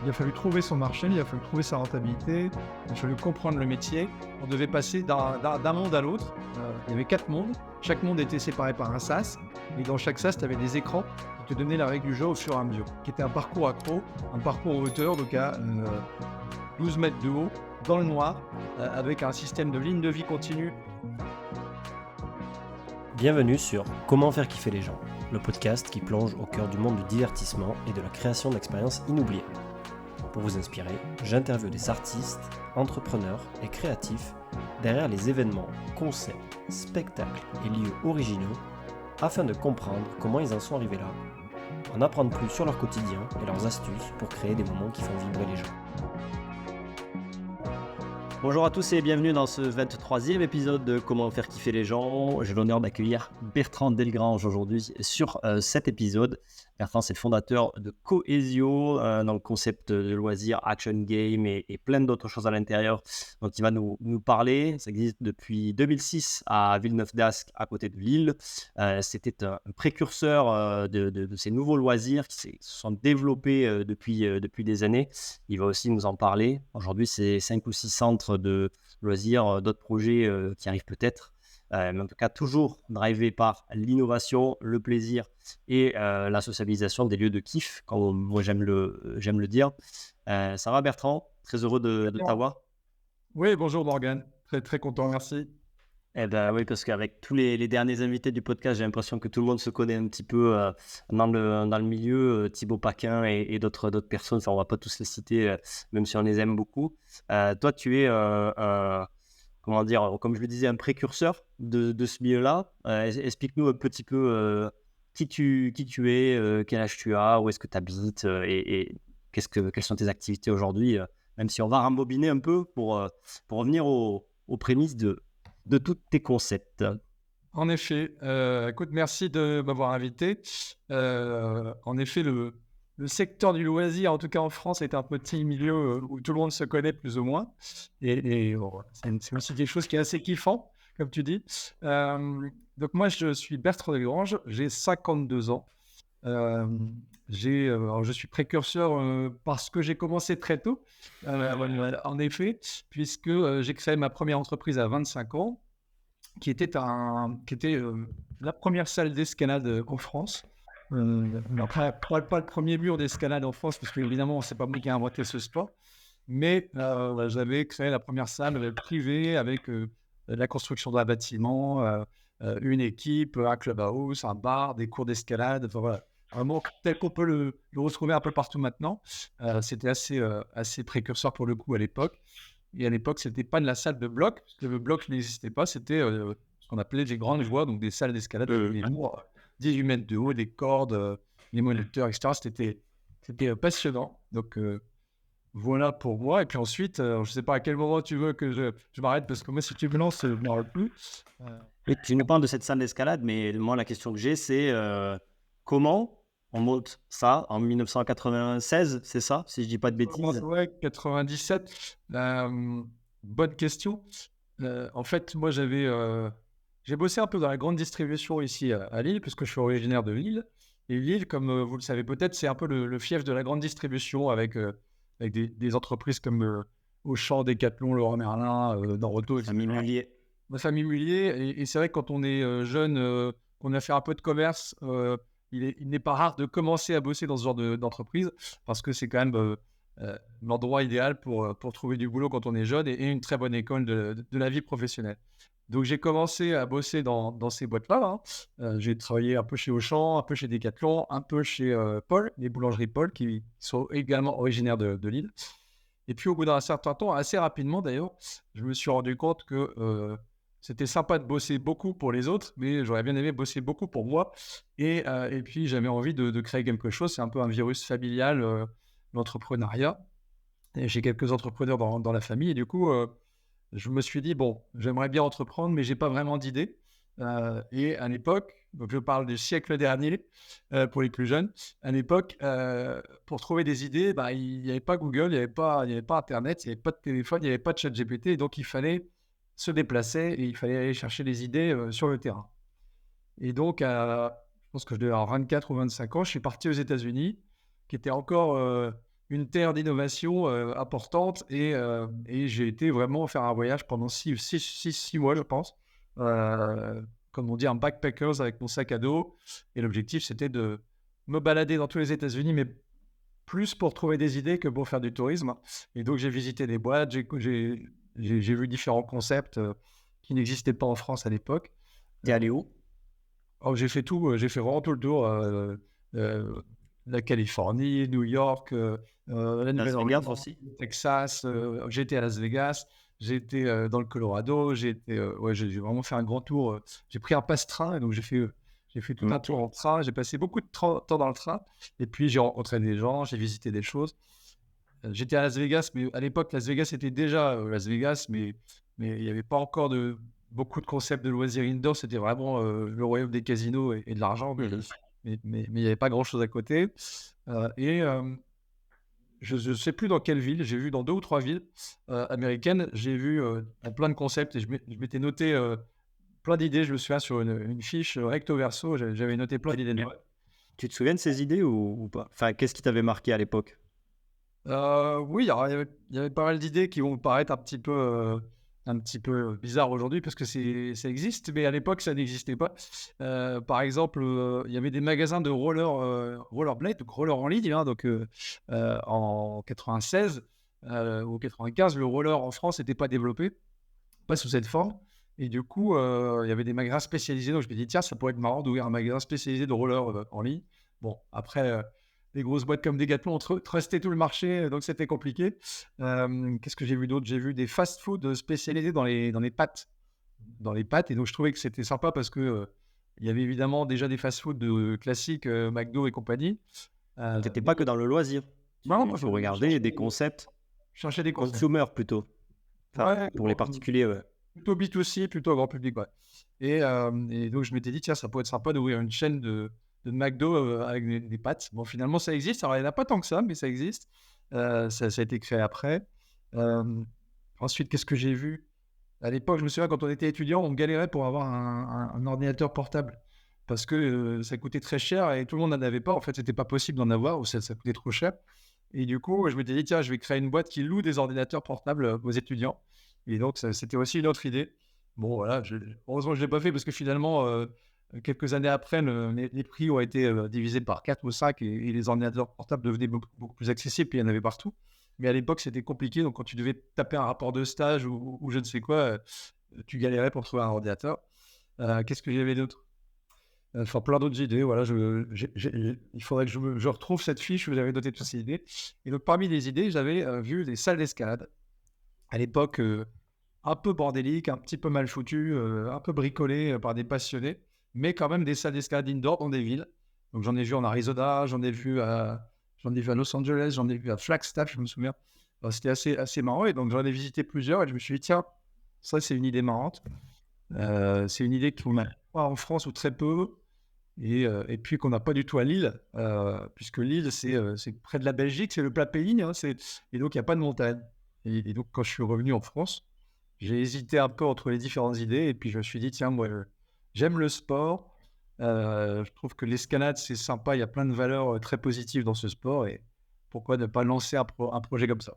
Il a fallu trouver son marché, il a fallu trouver sa rentabilité, il a fallu comprendre le métier. On devait passer d'un monde à l'autre. Il y avait 4 mondes. Chaque monde était séparé par un sas. Et dans chaque sas, tu avais des écrans qui te donnaient la règle du jeu au fur et à mesure. Qui était un parcours accro, un parcours en hauteur, donc à 12 mètres de haut, dans le noir, avec un système de ligne de vie continue. Bienvenue sur Comment faire kiffer les gens, le podcast qui plonge au cœur du monde du divertissement et de la création d'expériences inoubliables. Pour vous inspirer, j'interviewe des artistes, entrepreneurs et créatifs derrière les événements, concepts, spectacles et lieux originaux afin de comprendre comment ils en sont arrivés là, en apprendre plus sur leur quotidien et leurs astuces pour créer des moments qui font vibrer les gens. Bonjour à tous et bienvenue dans ce 23e épisode de Comment faire kiffer les gens. J'ai l'honneur d'accueillir Bertrand Delgrange aujourd'hui sur cet épisode. Bertrand, c'est le fondateur de Cohesio, dans le concept de loisirs, action game et plein d'autres choses à l'intérieur dont il va nous parler. Ça existe depuis 2006 à Villeneuve-d'Ascq, à côté de Lille. C'était un précurseur de ces nouveaux loisirs qui se sont développés depuis des années. Il va aussi nous en parler. Aujourd'hui, c'est 5 ou 6 centres de loisirs, d'autres projets qui arrivent peut-être. Mais en tout cas, toujours drivé par l'innovation, le plaisir et la sociabilisation des lieux de kiff, comme moi j'aime le dire. Ça va Bertrand? Très heureux de t'avoir. Oui, bonjour Morgane. Très, très content, merci. Eh ben oui, parce qu'avec tous les derniers invités du podcast, j'ai l'impression que tout le monde se connaît un petit peu dans le milieu. Thibaut Paquin et d'autres personnes, enfin, on ne va pas tous les citer, même si on les aime beaucoup. Toi, tu es comment dire, comme je le disais, un précurseur de ce milieu-là. Explique-nous un petit peu qui tu es, quel âge tu as, où est-ce que tu habites et quelles sont tes activités aujourd'hui, même si on va rembobiner un peu pour revenir aux prémices de tous tes concepts. En effet, écoute, merci de m'avoir invité. En effet, le secteur du loisir, en tout cas en France, est un petit milieu où tout le monde se connaît plus ou moins. Et bon, c'est aussi quelque chose qui est assez kiffant, comme tu dis. Donc moi, je suis Bertrand Delgrange, j'ai 52 ans. Alors je suis précurseur parce que j'ai commencé très tôt, en effet, puisque j'ai créé ma première entreprise à 25 ans, qui était la première salle d'escalade en France. Après, pas le premier mur d'escalade en France, parce qu'évidemment, c'est pas moi qui ai inventé ce sport, mais j'avais créé la première salle privée avec la construction d'un bâtiment, une équipe, un clubhouse, un bar, des cours d'escalade, enfin voilà. Vraiment tel qu'on peut le retrouver un peu partout maintenant. C'était assez précurseur pour le coup à l'époque. Et à l'époque, c'était pas de la salle de bloc, parce que le bloc n'existait pas, c'était ce qu'on appelait des grandes voies, donc des salles d'escalade avec des murs 18 mètres de haut, des cordes, les moniteurs, etc. C'était passionnant. Donc voilà pour moi. Et puis ensuite, je sais pas à quel moment tu veux que je m'arrête, parce que moi, si tu me lances, je ne m'arrête plus. Oui, tu nous parles de cette salle d'escalade, mais moi, la question que j'ai, c'est comment on monte ça en 1996, c'est ça, si je dis pas de bêtises? Ouais, 97. Bonne question. En fait, moi, j'ai bossé un peu dans la grande distribution ici à Lille, puisque je suis originaire de Lille. Et Lille, comme vous le savez peut-être, c'est un peu le fief de la grande distribution, avec des entreprises comme Auchan, Decathlon, Leroy Merlin, Noroto, etc. Famille Mullier. Ma famille Mullier. Et c'est vrai que quand on est jeune, qu'on a fait un peu de commerce, il n'est pas rare de commencer à bosser dans ce genre d'entreprise, parce que c'est quand même l'endroit idéal pour trouver du boulot quand on est jeune, et une très bonne école de la vie professionnelle. Donc j'ai commencé à bosser dans ces boîtes-là, hein. J'ai travaillé un peu chez Auchan, un peu chez Decathlon, un peu chez Paul, les boulangeries Paul, qui sont également originaires de Lille. Et puis au bout d'un certain temps, assez rapidement d'ailleurs, je me suis rendu compte que c'était sympa de bosser beaucoup pour les autres, mais j'aurais bien aimé bosser beaucoup pour moi. Et puis j'avais envie de créer quelque chose. C'est un peu un virus familial, l'entrepreneuriat. Et j'ai quelques entrepreneurs dans la famille. Et du coup, je me suis dit, bon, j'aimerais bien entreprendre, mais j'ai pas vraiment d'idée. Et à l'époque, donc je parle du siècle dernier, pour les plus jeunes, à l'époque, pour trouver des idées, il n'y avait pas Google, il n'y avait pas Internet, il n'y avait pas de téléphone, il n'y avait pas de ChatGPT, et donc il fallait se déplacer et il fallait aller chercher les idées sur le terrain. Et donc, je pense que je devais avoir 24 ou 25 ans, je suis parti aux États-Unis, qui était encore une terre d'innovation importante et j'ai été vraiment faire un voyage pendant 6 mois, je pense. Comme on dit, un backpackers avec mon sac à dos. Et l'objectif, c'était de me balader dans tous les États-Unis, mais plus pour trouver des idées que pour faire du tourisme. Et donc, j'ai visité des boîtes, j'ai vu différents concepts qui n'existaient pas en France à l'époque. T'es allé où? J'ai fait tout, j'ai fait vraiment tout le tour. La Californie, New York, la Las Nouvelle-Orléans, Vegas aussi? le Texas. J'ai été à Las Vegas, j'ai été dans le Colorado, ouais, j'ai vraiment fait un grand tour. J'ai pris un passe-train, et donc j'ai fait tout un tour en train. J'ai passé beaucoup de temps dans le train, et puis j'ai rencontré des gens, j'ai visité des choses. J'étais à Las Vegas, mais à l'époque, Las Vegas était déjà Las Vegas, mais il n'y avait pas encore beaucoup de concepts de loisirs indoor. C'était vraiment le royaume des casinos et de l'argent, mais il n'y avait pas grand-chose à côté. Je ne sais plus dans quelle ville, j'ai vu dans 2 ou 3 villes américaines, j'ai vu plein de concepts et je m'étais noté plein d'idées. Je me souviens sur une fiche recto verso, j'avais noté plein d'idées. Tu te souviens de ces idées ou pas? Enfin, qu'est-ce qui t'avait marqué à l'époque? Oui, alors, il y avait pas mal d'idées qui vont paraître un petit peu bizarres aujourd'hui parce que ça existe, mais à l'époque, ça n'existait pas. Par exemple, il y avait des magasins de rollerblade, donc roller en ligne, hein, en 96 ou 95, le roller en France n'était pas développé, pas sous cette forme. Et du coup, il y avait des magasins spécialisés. Donc, je me dis, tiens, ça pourrait être marrant d'ouvrir un magasin spécialisé de roller en ligne. Bon, après, les grosses boîtes comme Decathlon ont trusté tout le marché, donc c'était compliqué. Qu'est-ce que j'ai vu d'autre? J'ai vu des fast-food spécialisés dans les pâtes. Dans les pâtes. Et donc, je trouvais que c'était sympa parce que il y avait évidemment déjà des fast-food classiques, McDo et compagnie. T'étais pas que dans le loisir. Non, Tu regardais des concepts je cherchais des concepts. consumer plutôt. Enfin, Ouais, pour les particuliers, ouais. plutôt B2C, plutôt grand public, ouais. Et donc, je m'étais dit, tiens, ça pourrait être sympa d'ouvrir une chaîne de McDo avec des pâtes. Bon, finalement, ça existe. Alors, il n'y en a pas tant que ça, mais ça existe. Ça a été créé après. Ensuite, qu'est-ce que j'ai vu? À l'époque, je me souviens, quand on était étudiant, on galérait pour avoir un ordinateur portable parce que ça coûtait très cher et tout le monde n'en avait pas. En fait, c'était pas possible d'en avoir ou ça coûtait trop cher. Et du coup, je m'étais dit, tiens, je vais créer une boîte qui loue des ordinateurs portables aux étudiants. Et donc, c'était aussi une autre idée. Bon, voilà, heureusement que je ne l'ai pas fait parce que finalement, quelques années après, les prix ont été divisés par 4 ou 5 et les ordinateurs portables devenaient beaucoup plus accessibles et il y en avait partout. Mais à l'époque, c'était compliqué. Donc, quand tu devais taper un rapport de stage ou je ne sais quoi, tu galérais pour trouver un ordinateur. Qu'est-ce que j'avais d'autre? Enfin, plein d'autres idées. Voilà, il faudrait que je retrouve cette fiche où j'avais noté toutes ces idées. Et donc, parmi les idées, j'avais vu des salles d'escalade. À l'époque, un peu bordélique, un petit peu mal foutu, un peu bricolé par des passionnés, mais quand même des salles d'escalade indoor dans des villes. Donc j'en ai vu en Arizona, j'en ai vu à Los Angeles, j'en ai vu à Flagstaff, je me souviens. Alors, c'était assez marrant et donc j'en ai visité plusieurs et je me suis dit, tiens, ça c'est une idée marrante. C'est une idée qu'on n'a pas en France ou très peu et puis qu'on n'a pas du tout à Lille, puisque Lille c'est près de la Belgique, c'est le plat pays, hein, et donc il n'y a pas de montagne. Et donc quand je suis revenu en France, j'ai hésité un peu entre les différentes idées et puis je me suis dit, tiens, moi, j'aime le sport. Je trouve que l'escalade, c'est sympa. Il y a plein de valeurs très positives dans ce sport et pourquoi ne pas lancer un projet comme ça?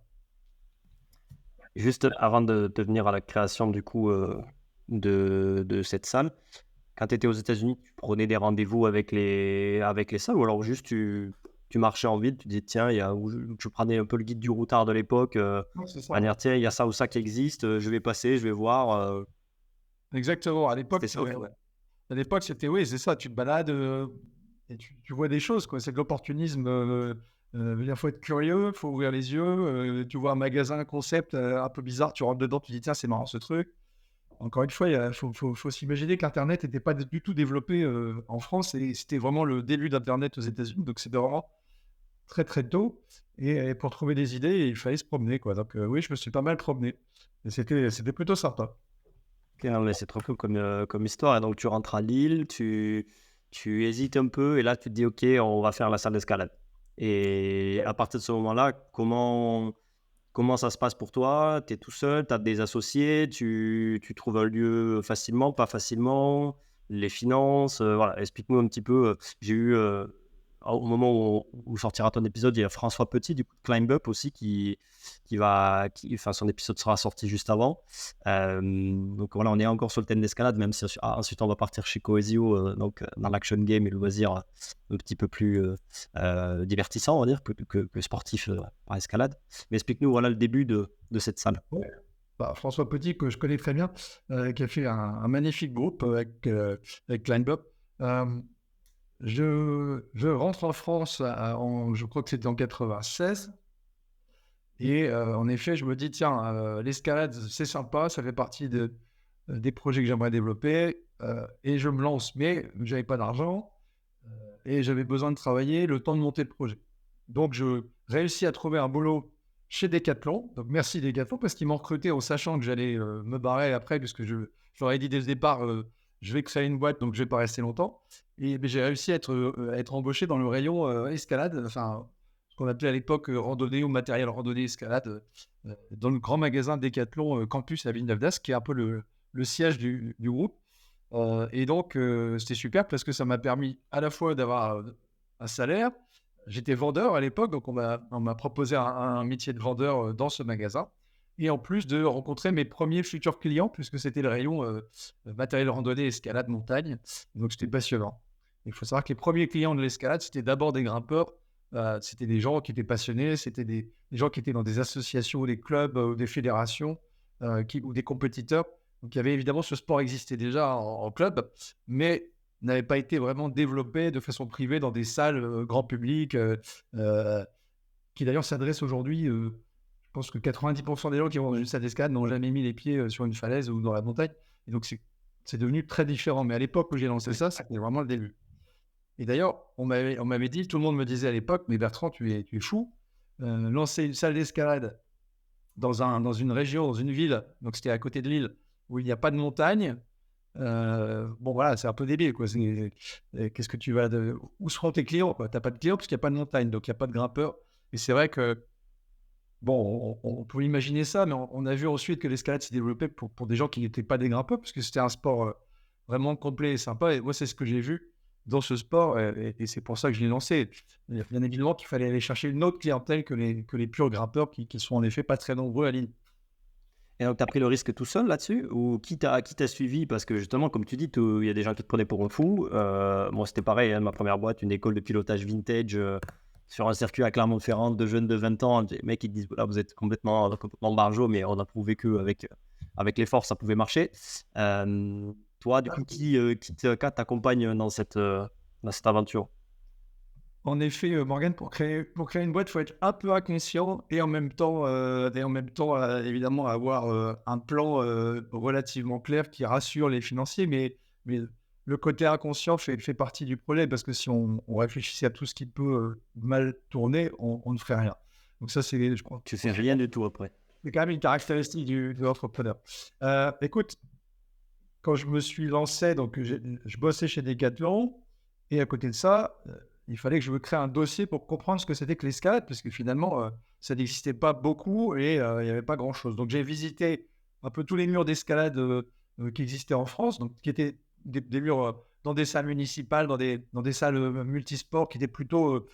Juste avant de venir à la création du coup de cette salle, quand tu étais aux États-Unis, tu prenais des rendez-vous avec les salles ou alors juste tu marchais en ville, tu disais tiens, ou tu prenais un peu le guide du routard de l'époque, Non, c'est ça. manière tiens, il y a ça ou ça qui existe, je vais passer, je vais voir. Exactement. À l'époque, C'était ça, ouais. c'était oui, c'est ça. Tu te balades et tu vois des choses, quoi. C'est de l'opportunisme. Il faut être curieux, il faut ouvrir les yeux. Tu vois un magasin, un concept un peu bizarre, tu rentres dedans, tu dis tiens, c'est marrant ce truc. Encore une fois, il faut s'imaginer qu'Internet n'était pas du tout développé en France et c'était vraiment le début d'Internet aux États-Unis. Donc, c'était vraiment très, très tôt. Et pour trouver des idées, il fallait se promener, quoi. Donc, oui, je me suis pas mal promené. Et c'était plutôt sympa. Ok, non, mais c'est trop cool comme histoire. Et donc tu rentres à Lille, tu hésites un peu et là tu te dis ok, on va faire la salle d'escalade. Et à partir de ce moment-là, comment ça se passe pour toi? Tu es tout seul, tu as des associés, tu trouves un lieu facilement, pas facilement, les finances, voilà, explique-nous un petit peu. J'ai eu au moment où sortira ton épisode, il y a François Petit du coup de Climb Up aussi enfin son épisode sera sorti juste avant. Donc voilà, on est encore sur le thème d'escalade, même si ensuite on va partir chez Coesio, donc dans l'action game et le loisir un petit peu plus divertissant, on va dire, que sportif par escalade. Mais explique-nous voilà le début de cette salle. Ouais. François Petit, que je connais très bien, qui a fait un magnifique groupe avec Climb Up. Je rentre en France, je crois que c'était en 96. Et en effet, je me dis, tiens, l'escalade, c'est sympa, ça fait partie des projets que j'aimerais développer. Et je me lance, mais je n'avais pas d'argent et j'avais besoin de travailler le temps de monter le projet. Donc, je réussis à trouver un boulot chez Decathlon. Donc, merci Decathlon, parce qu'ils m'ont recruté en sachant que j'allais me barrer après, puisque je leur ai dit dès le départ, je vais créer une boîte, donc je ne vais pas rester longtemps. Et j'ai réussi à être embauché dans le rayon escalade, enfin, ce qu'on appelait à l'époque randonnée ou matériel randonnée escalade, dans le grand magasin Decathlon Campus à Villeneuve-d'Ascq, qui est un peu le siège du groupe. Et donc, c'était super parce que ça m'a permis à la fois d'avoir un salaire. J'étais vendeur à l'époque, donc on m'a proposé un métier de vendeur dans ce magasin. Et en plus de rencontrer mes premiers futurs clients, puisque c'était le rayon matériel randonnée, escalade, montagne. Donc, c'était passionnant. Il faut savoir que les premiers clients de l'escalade, c'était d'abord des grimpeurs. C'était des gens qui étaient passionnés, c'était des gens qui étaient dans des associations ou des clubs ou des fédérations ou des compétiteurs. Donc, il y avait évidemment ce sport existait déjà en club, mais n'avait pas été vraiment développé de façon privée dans des salles grand public, qui d'ailleurs s'adressent aujourd'hui. Je pense que 90% des gens qui vont dans une salle d'escalade n'ont jamais mis les pieds sur une falaise ou dans la montagne. Et donc, c'est devenu très différent. Mais à l'époque où j'ai lancé ça, c'était vraiment le début. Et d'ailleurs, on m'avait dit, tout le monde me disait à l'époque, mais Bertrand, tu es fou. Lancer une salle d'escalade dans une région, dans une ville, donc c'était à côté de Lille, où il n'y a pas de montagne. Bon, voilà, c'est un peu débile, quoi. Qu'est-ce que tu vas où seront tes clients, quoi? T'as pas de clients parce qu'il n'y a pas de montagne, donc il n'y a pas de grimpeurs. Et c'est vrai que, bon, on peut imaginer ça, mais on a vu ensuite que l'escalade s'est développée pour des gens qui n'étaient pas des grimpeurs, parce que c'était un sport vraiment complet et sympa. Et moi, c'est ce que j'ai vu dans ce sport, et c'est pour ça que je l'ai lancé. Bien évidemment qu'il fallait aller chercher une autre clientèle que les purs grimpeurs qui sont en effet pas très nombreux à Lille. Et donc, tu as pris le risque tout seul là-dessus ou qui t'a suivi? Parce que justement, comme tu dis, il y a des gens qui te prenaient pour un fou. Moi, c'était pareil, hein, ma première boîte, une école de pilotage vintage sur un circuit à Clermont-Ferrand de jeunes de 20 ans. Les mecs, ils te disent, voilà, vous êtes complètement barjot, mais on a prouvé qu'avec l'effort, ça pouvait marcher. Toi, du coup, qui t'accompagne dans cette aventure? En effet, Morgane, pour créer une boîte, il faut être un peu inconscient et en même temps, évidemment, avoir un plan relativement clair qui rassure les financiers. Mais le côté inconscient fait partie du projet parce que si on réfléchissait à tout ce qui peut mal tourner, on ne ferait rien. Donc ça, je crois, Tu fais rien du tout après. c'est quand même une caractéristique de l'entrepreneur. Écoute, quand je me suis lancé, donc je bossais chez Decathlon et à côté de ça, il fallait que je me crée un dossier pour comprendre ce que c'était que l'escalade, parce que finalement, ça n'existait pas beaucoup et il n'y avait pas grand-chose. Donc, j'ai visité un peu tous les murs d'escalade qui existaient en France, donc qui étaient des murs dans des salles municipales, dans des salles multisports qui étaient plutôt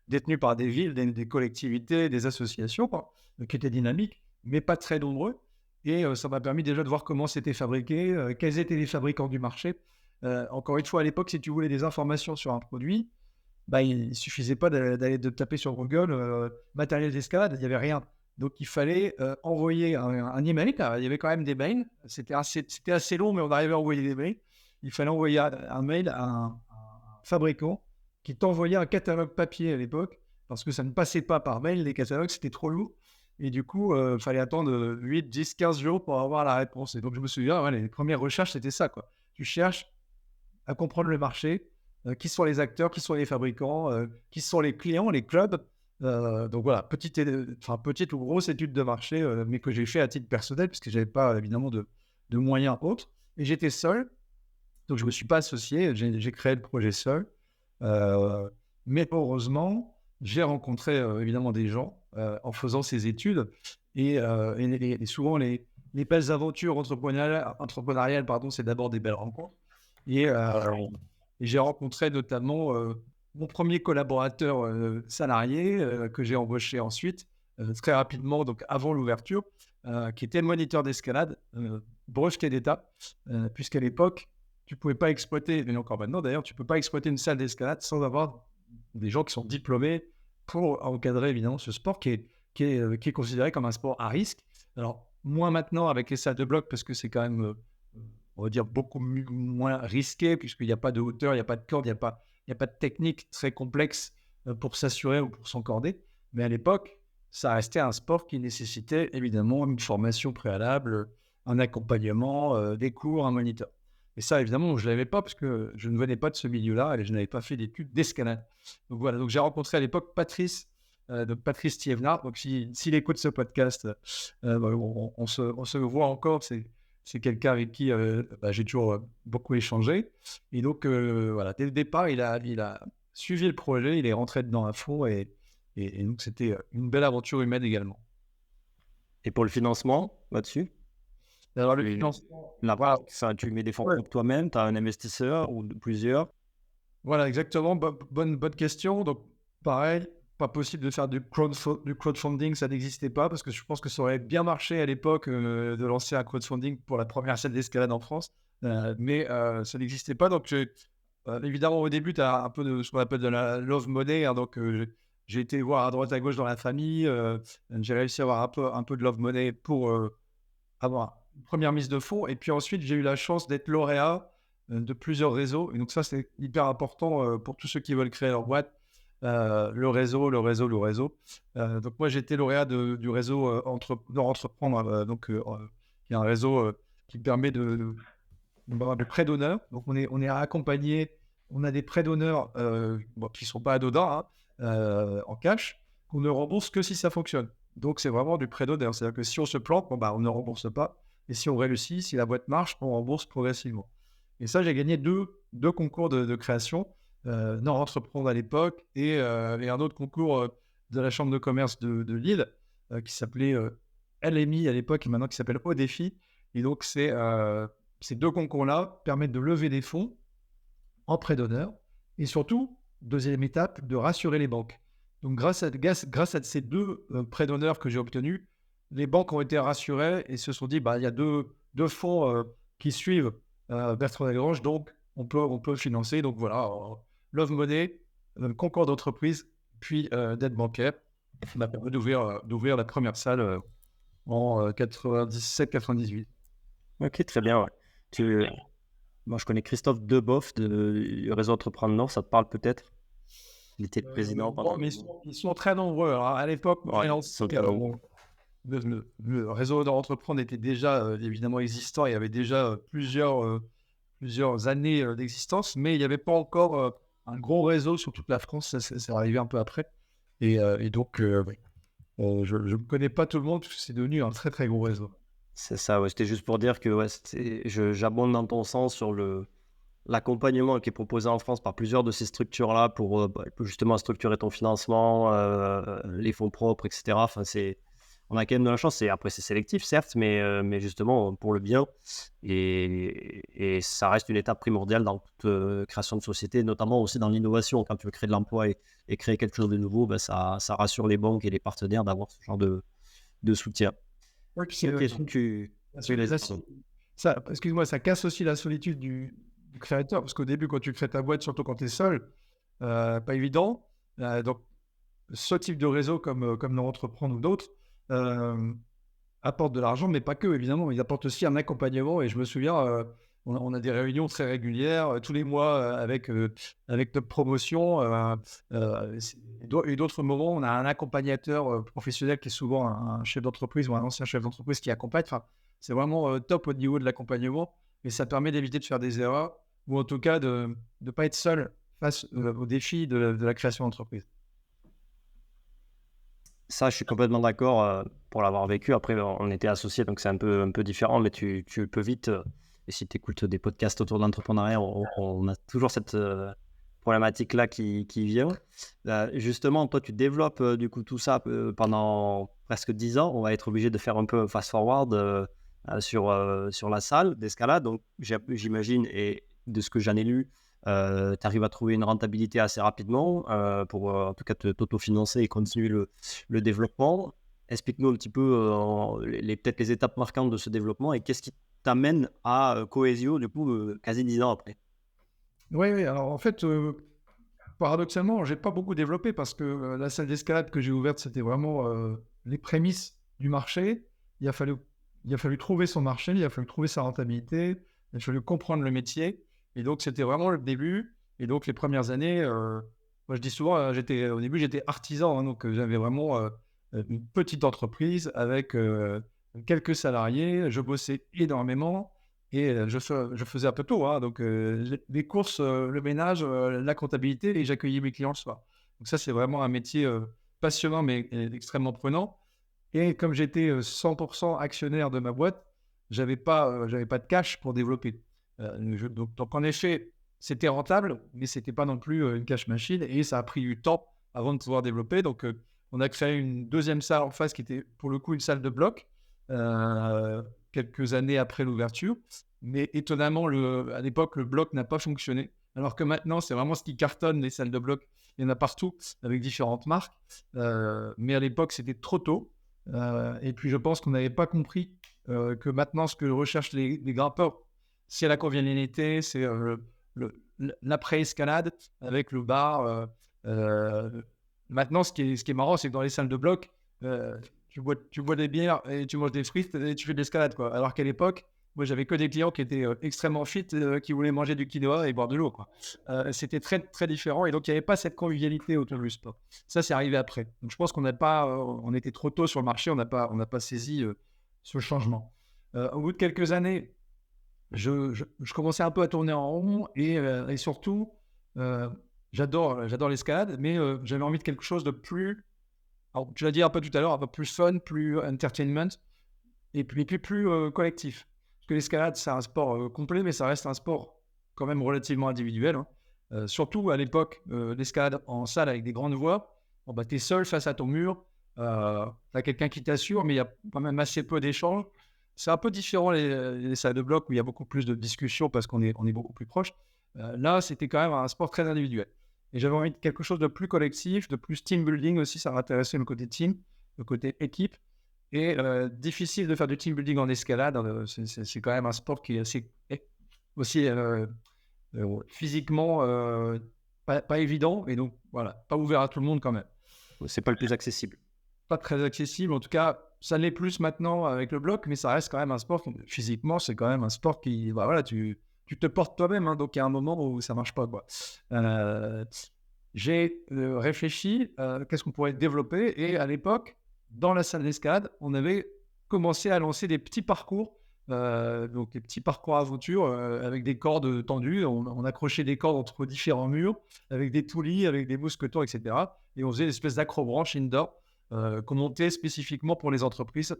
détenues par des villes, des collectivités, des associations, quoi, qui étaient dynamiques, mais pas très nombreux. Et ça m'a permis déjà de voir comment c'était fabriqué, quels étaient les fabricants du marché. Encore une fois, à l'époque, si tu voulais des informations sur un produit, il ne suffisait pas d'aller de taper sur Google matériel d'escalade, il n'y avait rien. Donc, il fallait envoyer un email. Il y avait quand même des mails. C'était assez long, mais on arrivait à envoyer des mails. Il fallait envoyer un mail à un fabricant qui t'envoyait un catalogue papier à l'époque, parce que ça ne passait pas par mail. Les catalogues, c'était trop lourd. Et du coup, il fallait attendre 8, 10, 15 jours pour avoir la réponse. Et donc, je me souviens, les premières recherches, c'était ça, quoi. Tu cherches à comprendre le marché, qui sont les acteurs, qui sont les fabricants, qui sont les clients, les clubs. Donc voilà, petite ou grosse étude de marché, mais que j'ai fait à titre personnel, puisque je n'avais pas évidemment de moyens autres. Et j'étais seul, donc je ne me suis pas associé, j'ai créé le projet seul. Mais heureusement, j'ai rencontré évidemment des gens en faisant ces études. Et souvent, les belles aventures entrepreneuriales, c'est d'abord des belles rencontres. Et j'ai rencontré notamment mon premier collaborateur salarié que j'ai embauché ensuite, très rapidement, donc avant l'ouverture, qui était le moniteur d'escalade, breveté d'État, puisqu'à l'époque, tu ne pouvais pas exploiter, et encore maintenant d'ailleurs, tu ne peux pas exploiter une salle d'escalade sans avoir des gens qui sont diplômés pour encadrer évidemment ce sport qui est considéré comme un sport à risque. Alors, moins maintenant avec les salles de bloc, parce que c'est quand même, on va dire, beaucoup moins risqué, puisqu'il n'y a pas de hauteur, il n'y a pas de corde, il n'y a pas de technique très complexe pour s'assurer ou pour s'encorder. Mais à l'époque, ça restait un sport qui nécessitait évidemment une formation préalable, un accompagnement, des cours, un moniteur. Et ça, évidemment, je ne l'avais pas parce que je ne venais pas de ce milieu-là et je n'avais pas fait d'études d'escalade. Donc voilà, donc j'ai rencontré à l'époque Patrice, donc Patrice Thievenard. Donc s'il écoute ce podcast, on se voit encore. C'est quelqu'un avec qui j'ai toujours beaucoup échangé. Et donc voilà, dès le départ, il a suivi le projet, il est rentré dedans à fond et donc c'était une belle aventure humaine également. Et pour le financement, là-dessus? Alors le financement, Voilà. Tu mets des fonds pour toi-même, tu as un investisseur ou plusieurs? Voilà, exactement. Bonne question. Donc, pareil, pas possible de faire du crowdfunding, ça n'existait pas parce que je pense que ça aurait bien marché à l'époque de lancer un crowdfunding pour la première salle d'escalade en France, mais ça n'existait pas. Donc, évidemment, au début, tu as un peu de ce qu'on appelle de la love money. Donc, j'ai été voir à droite à gauche dans la famille. J'ai réussi à avoir un peu de love money pour avoir une première mise de fonds. Et puis ensuite, j'ai eu la chance d'être lauréat de plusieurs réseaux. Et donc ça, c'est hyper important pour tous ceux qui veulent créer leur boîte. Le réseau. Donc moi, j'ai été lauréat du réseau Entreprendre, qui est un réseau qui permet de prêts d'honneur. Donc on est accompagné, on a des prêts d'honneur qui ne sont pas anodins, en cash, qu'on ne rembourse que si ça fonctionne. Donc c'est vraiment du prêt d'honneur. C'est-à-dire que si on se plante, on ne rembourse pas. Et si on réussit, si la boîte marche, on rembourse progressivement. Et ça, j'ai gagné deux concours de création, Nord Entreprendre à l'époque et un autre concours de la Chambre de commerce de Lille qui s'appelait LMI à l'époque et maintenant qui s'appelle Au Défi. Et donc, ces deux concours-là permettent de lever des fonds en prêt d'honneur et surtout, deuxième étape, de rassurer les banques. Donc, grâce à ces deux prêts d'honneur que j'ai obtenus, les banques ont été rassurées et se sont dit, il y a deux fonds qui suivent Bertrand Delgrange, donc on peut financer. Donc voilà, Love Money, concours d'entreprise, puis dette bancaire, m'a permis d'ouvrir la première salle en 97-98. Ok, très bien. Ouais. Moi, je connais Christophe Deboff du réseau Entreprendre Nord, ça te parle peut-être? Il était le président pendant... Mais ils sont très nombreux. Alors, à l'époque, le réseau d'Entreprendre était déjà évidemment existant. Il y avait déjà plusieurs années d'existence, mais il n'y avait pas encore un gros réseau sur toute la France. Ça, c'est arrivé un peu après. Et donc, je ne connais pas tout le monde parce que c'est devenu un très, très gros réseau. C'est ça, ouais. C'était juste pour dire que j'abonde dans ton sens sur l'accompagnement qui est proposé en France par plusieurs de ces structures-là pour justement structurer ton financement, les fonds propres, etc. Enfin, on a quand même de la chance. Après, c'est sélectif, certes, mais justement pour le bien. Et ça reste une étape primordiale dans toute création de société, notamment aussi dans l'innovation. Quand tu veux créer de l'emploi et créer quelque chose de nouveau, ça rassure les banques et les partenaires d'avoir ce genre de soutien. Ouais, puis excuse-moi, ça casse aussi la solitude du créateur, parce qu'au début, quand tu crées ta boîte, surtout quand tu es seul, pas évident. Donc, ce type de réseau comme Nord Entreprendre ou d'autres apporte de l'argent, mais pas que, évidemment. Il apporte aussi un accompagnement. Et je me souviens, on a des réunions très régulières, tous les mois, avec notre promotion. Et d'autres moments, on a un accompagnateur professionnel qui est souvent un chef d'entreprise ou un ancien chef d'entreprise qui accompagne. Enfin, c'est vraiment top au niveau de l'accompagnement. Et ça permet d'éviter de faire des erreurs, ou en tout cas de ne pas être seul face aux défis de la création d'entreprise. Ça, je suis complètement d'accord pour l'avoir vécu. Après, on était associés, donc c'est un peu différent, mais tu peux vite, et si tu écoutes des podcasts autour de l'entrepreneuriat, on a toujours cette problématique-là qui vient. Justement, toi, tu développes du coup tout ça pendant presque 10 ans. On va être obligé de faire un peu fast-forward sur la salle d'escalade. Donc, j'imagine, et de ce que j'en ai lu, tu arrives à trouver une rentabilité assez rapidement pour en tout cas t'autofinancer et continuer le développement. Explique-nous un petit peu peut-être les étapes marquantes de ce développement et qu'est-ce qui t'amène à Cohesio, du coup, quasi 10 ans après. Oui, oui, alors en fait, paradoxalement, j'ai pas beaucoup développé parce que la salle d'escalade que j'ai ouverte, c'était vraiment les prémices du marché. Il a fallu, il a fallu trouver son marché, il a fallu trouver sa rentabilité, il a fallu comprendre le métier. Et donc, c'était vraiment le début. Et donc, les premières années, moi je dis souvent, au début, j'étais artisan. Hein, donc, j'avais vraiment une petite entreprise avec quelques salariés. Je bossais énormément. Et je faisais un peu tout, hein, donc les courses, le ménage, la comptabilité et j'accueillais mes clients le soir. Donc ça, c'est vraiment un métier passionnant mais extrêmement prenant. Et comme j'étais 100% actionnaire de ma boîte, j'avais pas de cash pour développer. Donc en effet, c'était rentable, mais c'était pas non plus une cash machine et ça a pris du temps avant de pouvoir développer. Donc on a créé une deuxième salle en face qui était pour le coup une salle de bloc quelques années après l'ouverture. Mais étonnamment, à l'époque, le bloc n'a pas fonctionné. Alors que maintenant, c'est vraiment ce qui cartonne, les salles de bloc. Il y en a partout, avec différentes marques. Mais à l'époque, c'était trop tôt. Et puis, je pense qu'on n'avait pas compris que maintenant, ce que recherchent les grimpeurs, c'est la convivialité, c'est l'après-escalade avec le bar. Maintenant, ce qui est marrant, c'est que dans les salles de bloc, tu bois des bières et tu manges des frites et tu fais de l'escalade, quoi. Alors qu'à l'époque, moi, j'avais que des clients qui étaient extrêmement fit, qui voulaient manger du quinoa et boire de l'eau, quoi. C'était très, très différent. Et donc, il n'y avait pas cette convivialité autour du sport. Ça, c'est arrivé après. Donc, je pense qu'on n'a pas, on était trop tôt sur le marché, on n'a pas saisi ce changement. Au bout de quelques années, je commençais un peu à tourner en rond et surtout, euh, j'adore l'escalade, mais j'avais envie de quelque chose de plus, alors, tu l'as dit un peu tout à l'heure, un peu plus fun, plus entertainment et puis plus collectif. Parce que l'escalade, c'est un sport complet, mais ça reste un sport quand même relativement individuel. Hein. Surtout à l'époque, l'escalade en salle avec des grandes voies, bon, bah, tu es seul face à ton mur, tu as quelqu'un qui t'assure, mais il y a quand même assez peu d'échanges. C'est un peu différent les salles de bloc où il y a beaucoup plus de discussions parce on est beaucoup plus proche. Là, c'était quand même un sport très individuel. Et j'avais envie de quelque chose de plus collectif, de plus team building aussi, ça m'intéressait le côté team, le côté équipe. Et difficile de faire du team building en escalade. C'est quand même un sport qui est assez aussi physiquement pas évident. Et donc, voilà, pas ouvert à tout le monde quand même. C'est pas le plus accessible. Pas très accessible. En tout cas, ça l'est plus maintenant avec le bloc, mais ça reste quand même un sport. Physiquement, c'est quand même un sport qui, bah, voilà, tu te portes toi-même. Hein, donc, il y a un moment où ça marche pas, quoi. J'ai réfléchi qu'est-ce qu'on pourrait développer. Et à l'époque, dans la salle d'escalade, on avait commencé à lancer des petits parcours, donc des petits parcours aventure avec des cordes tendues. On accrochait des cordes entre différents murs, avec des toulis, avec des mousquetons, etc. Et on faisait une espèce d'acrobranche indoor qu'on montait spécifiquement pour les entreprises.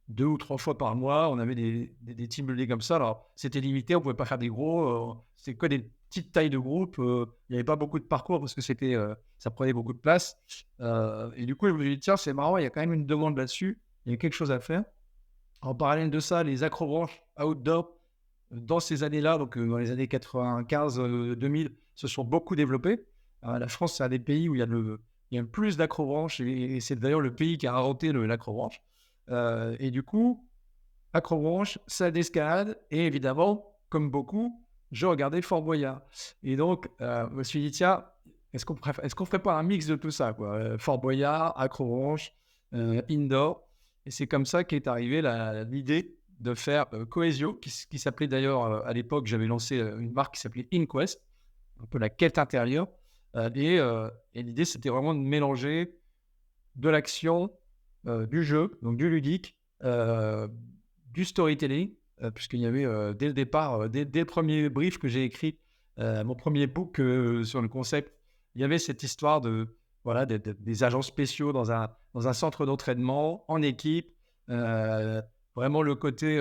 2 ou 3 fois par mois, on avait des team building comme ça. Alors, c'était limité, on ne pouvait pas faire des gros. C'était que des petites tailles de groupe. Il n'y avait pas beaucoup de parcours parce que ça prenait beaucoup de place. Et du coup, je me suis dit, tiens, c'est marrant, il y a quand même une demande là-dessus. Il y a quelque chose à faire. En parallèle de ça, les acrobranches outdoor, dans ces années-là, donc dans les années 95-2000, se sont beaucoup développées. La France, c'est un des pays où il y a le plus d'acrobranches et c'est d'ailleurs le pays qui a inventé l'acrobranche. Et du coup, acrobranche, salle d'escalade, et évidemment, comme beaucoup, je regardais Fort Boyard. Et donc, je me suis dit, tiens, est-ce qu'on ferait pas un mix de tout ça, quoi Fort Boyard, acrobranche, indoor. Et c'est comme ça qu'est arrivée l'idée de faire Cohesio, qui s'appelait d'ailleurs, à l'époque, j'avais lancé une marque qui s'appelait InQuest, un peu la quête intérieure. Et l'idée, c'était vraiment de mélanger de l'action, du jeu, donc du ludique, du storytelling, puisqu'il y avait dès le départ, dès le premier brief que j'ai écrit, mon premier book sur le concept, il y avait cette histoire voilà, des agents spéciaux dans un centre d'entraînement, en équipe, vraiment le côté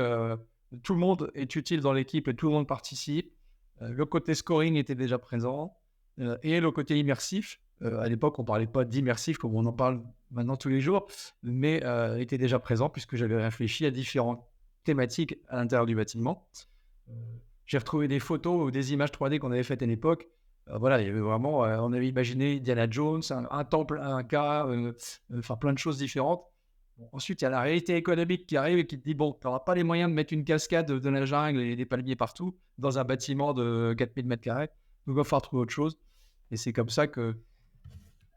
tout le monde est utile dans l'équipe et tout le monde participe. Le côté scoring était déjà présent et le côté immersif. À l'époque, on ne parlait pas d'immersif comme on en parle maintenant tous les jours, mais était déjà présent puisque j'avais réfléchi à différentes thématiques à l'intérieur du bâtiment. j'ai retrouvé des photos ou des images 3D qu'on avait faites à l'époque. Voilà, il y avait vraiment, on avait imaginé Indiana Jones, un temple Inca, enfin plein de choses différentes. Bon, ensuite, il y a la réalité économique qui arrive et qui te dit, bon, tu n'auras pas les moyens de mettre une cascade de la jungle et des palmiers partout dans un bâtiment de 4000 mètres carrés. Donc, il va falloir trouver autre chose. Et c'est comme ça que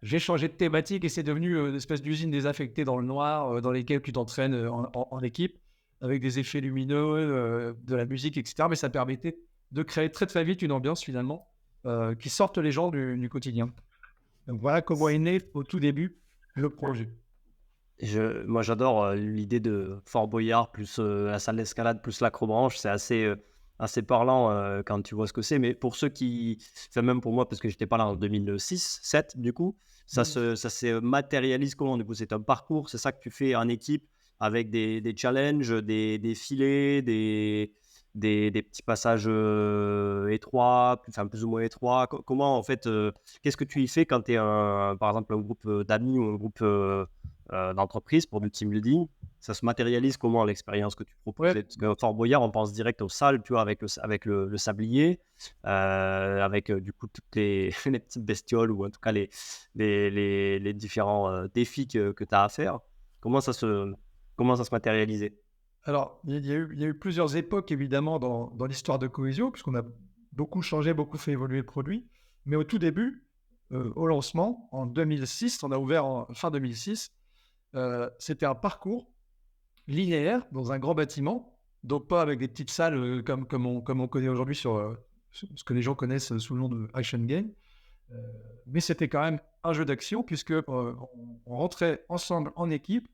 j'ai changé de thématique et c'est devenu une espèce d'usine désaffectée dans le noir, dans lesquelles tu t'entraînes en équipe, avec des effets lumineux, de la musique, etc. Mais ça permettait de créer très très vite une ambiance finalement qui sorte les gens du quotidien. Donc voilà comment est né au tout début le projet. Moi, j'adore l'idée de Fort Boyard plus la salle d'escalade plus l'acrobranche. C'est assez parlant quand tu vois ce que c'est. Mais pour ceux qui, enfin, même pour moi, parce que j'étais pas là en 2006-7, du coup, ça se matérialise comment? Du coup, c'est un parcours, c'est ça que tu fais en équipe avec des challenges, des filets, des petits passages étroits, enfin plus ou moins étroits. Comment, en fait, qu'est-ce que tu y fais quand tu es, par exemple, un groupe d'amis ou un groupe d'entreprise pour du team building? Ça se matérialise comment l'expérience que tu proposes? Ouais, Parce que Fort Boyard, on pense direct aux salles, tu vois, avec le sablier, avec du coup toutes les, les petites bestioles ou en tout cas les différents défis que tu as à faire. Comment ça se matérialisait? alors il y a eu plusieurs époques évidemment dans l'histoire de Cohesio, puisqu'on a beaucoup changé, beaucoup fait évoluer le produit. Mais au tout début, au lancement, en 2006, on a ouvert en fin 2006, c'était un parcours linéaire dans un grand bâtiment, donc pas avec des petites salles comme on connaît aujourd'hui sur ce que les gens connaissent sous le nom de Action Game. Euh, mais c'était quand même un jeu d'action puisque on rentrait ensemble en équipe,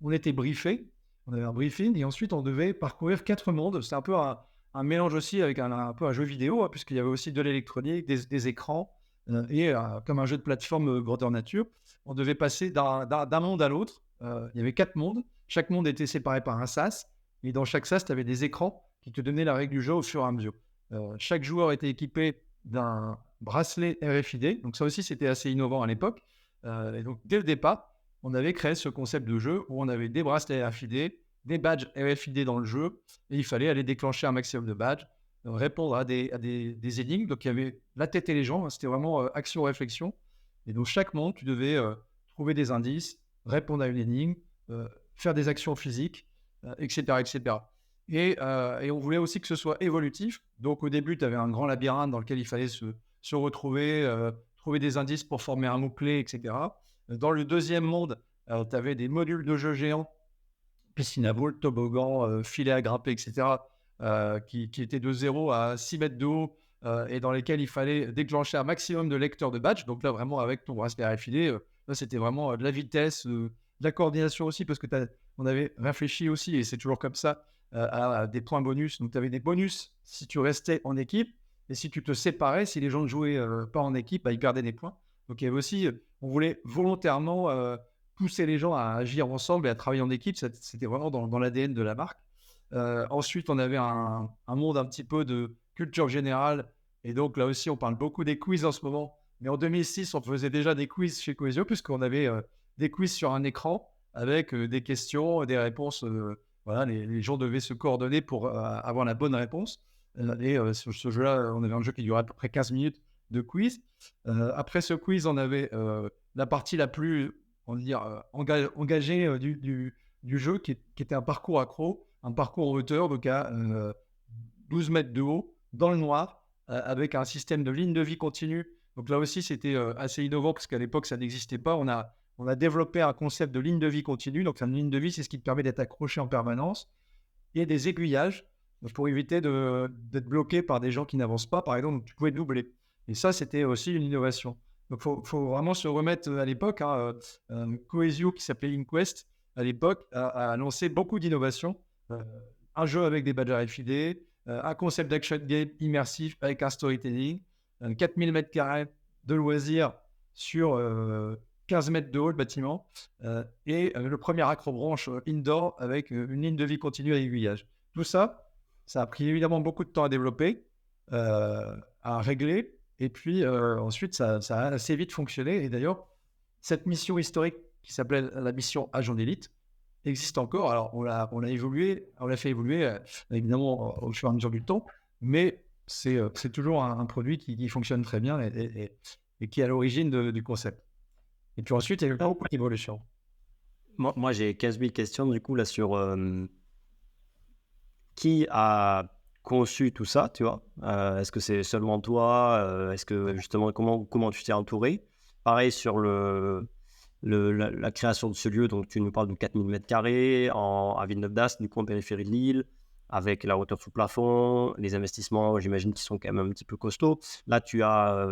on était briefé, on avait un briefing et ensuite on devait parcourir 4 mondes. C'était un peu un mélange aussi avec un peu un jeu vidéo, hein, puisqu'il y avait aussi de l'électronique, des écrans et comme un jeu de plateforme grandeur nature. On devait passer d'un monde à l'autre. Il y avait 4 mondes. Chaque monde était séparé par un sas. Et dans chaque sas, tu avais des écrans qui te donnaient la règle du jeu au fur et à mesure. Chaque joueur était équipé d'un bracelet RFID. Donc ça aussi, c'était assez innovant à l'époque. Et donc, dès le départ, on avait créé ce concept de jeu où on avait des bracelets RFID, des badges RFID dans le jeu, et il fallait aller déclencher un maximum de badges, répondre à des énigmes. Donc, il y avait la tête et les jambes, hein, c'était vraiment action-réflexion. Et donc, chaque monde, tu devais trouver des indices, répondre à une énigme, faire des actions physiques, etc., etc. Et on voulait aussi que ce soit évolutif. Donc, au début, tu avais un grand labyrinthe dans lequel il fallait se retrouver, trouver des indices pour former un mot-clé, etc. Dans le deuxième monde, tu avais des modules de jeu géants, piscine à boules, toboggan, filet à grimper, etc., qui étaient de 0 à 6 mètres de haut et dans lesquels il fallait déclencher un maximum de lecteurs de badge. Donc là, vraiment, avec ton bracelet RFID, là, c'était vraiment de la vitesse, de la coordination aussi, parce que on avait réfléchi aussi, et c'est toujours comme ça, à des points bonus. Donc, tu avais des bonus si tu restais en équipe, et si tu te séparais, si les gens ne jouaient pas en équipe, bah, ils perdaient des points. Donc, il y avait aussi, on voulait volontairement pousser les gens à agir ensemble et à travailler en équipe. C'était vraiment dans l'ADN de la marque. Ensuite, on avait un monde un petit peu de culture générale. Et donc, là aussi, on parle beaucoup des quiz en ce moment. Mais en 2006, on faisait déjà des quiz chez Cohesio, puisqu'on avait des quiz sur un écran avec des questions, des réponses. Voilà, les gens devaient se coordonner pour avoir la bonne réponse. Et sur ce jeu-là, on avait un jeu qui durait à peu près 15 minutes de quiz. Après ce quiz, on avait la partie la plus, on va dire, engagée du jeu, qui était un parcours accro, un parcours en hauteur, donc à 12 mètres de haut, dans le noir, avec un système de ligne de vie continue. Donc là aussi, c'était assez innovant, parce qu'à l'époque, ça n'existait pas. On a développé un concept de ligne de vie continue. Donc, une ligne de vie, c'est ce qui te permet d'être accroché en permanence. Et des aiguillages pour éviter d'être bloqué par des gens qui n'avancent pas. Par exemple, tu pouvais doubler. Et ça, c'était aussi une innovation. Donc, il faut vraiment se remettre à l'époque. Hein, Cohesio, qui s'appelait InQuest, à l'époque, a lancé beaucoup d'innovations. Un jeu avec des badges RFID, un concept d'action game immersif avec un storytelling, 4000 mètres carrés de loisirs sur 15 mètres de haut, le bâtiment, et le premier acrobranche indoor avec une ligne de vie continue à aiguillage. Tout ça, ça a pris évidemment beaucoup de temps à développer, à régler, et puis ensuite, ça a assez vite fonctionné. Et d'ailleurs, cette mission historique qui s'appelait la mission Agent d'élite existe encore. Alors, on l'a fait évoluer, évidemment, au fur et à mesure du temps, mais c'est toujours un produit qui fonctionne très bien et qui est à l'origine du concept. Et puis ensuite, il y a eu beaucoup d'évolution. Moi, j'ai 15 000 questions du coup là sur qui a conçu tout ça, tu vois? Est-ce que c'est seulement toi? Est-ce que justement, comment tu t'es entouré? Pareil sur la création de ce lieu, donc tu nous parles de 4000 m² à Villeneuve-d'Ascq, du coup en périphérie de Lille, avec la hauteur sous plafond, les investissements, j'imagine, qui sont quand même un petit peu costauds. Là, tu as,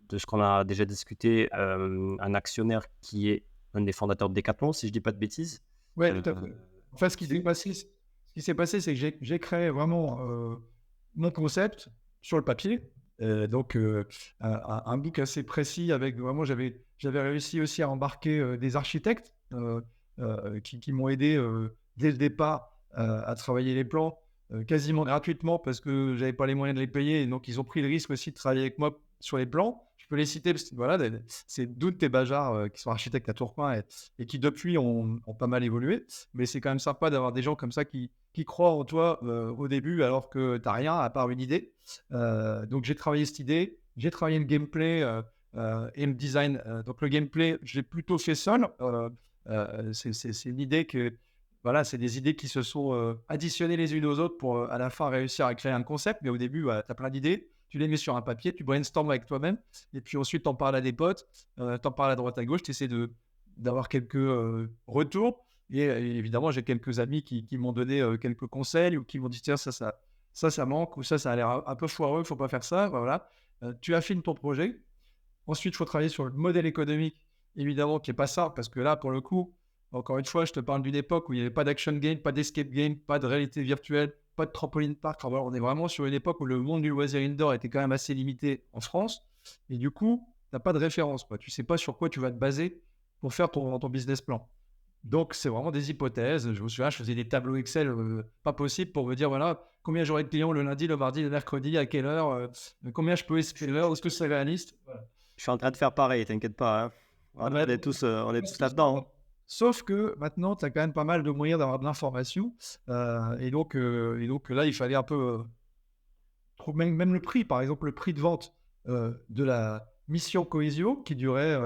de ce qu'on a déjà discuté, un actionnaire qui est un des fondateurs de Decathlon, si je dis pas de bêtises. Ouais, tout à fait. En fait, ce qui s'est passé, c'est que j'ai créé vraiment mon concept sur le papier. Donc, un book assez précis avec vraiment, j'avais réussi aussi à embarquer des architectes qui m'ont aidé dès le départ à travailler les plans quasiment gratuitement parce que j'avais pas les moyens de les payer. Et donc, ils ont pris le risque aussi de travailler avec moi sur les plans. Je peux les citer parce que voilà, c'est Doud et Bajar qui sont architectes à Tourcoing et qui depuis ont pas mal évolué. Mais c'est quand même sympa d'avoir des gens comme ça qui croient en toi au début alors que tu n'as rien à part une idée. Donc j'ai travaillé cette idée, j'ai travaillé le gameplay et le design. Donc le gameplay, je l'ai plutôt fait seul. C'est une idée que, voilà, c'est des idées qui se sont additionnées les unes aux autres pour à la fin réussir à créer un concept. Mais au début, tu as plein d'idées, tu les mets sur un papier, tu brainstormes avec toi-même, et puis ensuite tu en parles à des potes, tu en parles à droite à gauche, tu essaies d'avoir quelques retours. Et évidemment, j'ai quelques amis qui m'ont donné quelques conseils ou qui m'ont dit tiens, ça manque, ou ça a l'air un peu foireux, il ne faut pas faire ça. Voilà. Tu affines ton projet. Ensuite, il faut travailler sur le modèle économique, évidemment, qui n'est pas simple, parce que là, pour le coup, encore une fois, je te parle d'une époque où il n'y avait pas d'action game, pas d'escape game, pas de réalité virtuelle, pas de trampoline park. Enfin, voilà, on est vraiment sur une époque où le monde du loisir indoor était quand même assez limité en France. Et du coup, tu n'as pas de référence, quoi. Tu ne sais pas sur quoi tu vas te baser pour faire ton business plan. Donc, c'est vraiment des hypothèses. Je me souviens, je faisais des tableaux Excel pas possible pour me dire, voilà, combien j'aurai de clients le lundi, le mardi, le mercredi, à quelle heure, combien je peux espérer, est-ce que c'est réaliste. Voilà. Je suis en train de faire pareil, t'inquiète pas, hein. On est tous là-dedans, hein. Sauf que maintenant, tu as quand même pas mal de moyens d'avoir de l'information. Et donc là, il fallait un peu même le prix, par exemple, le prix de vente de la mission Cohesio qui durait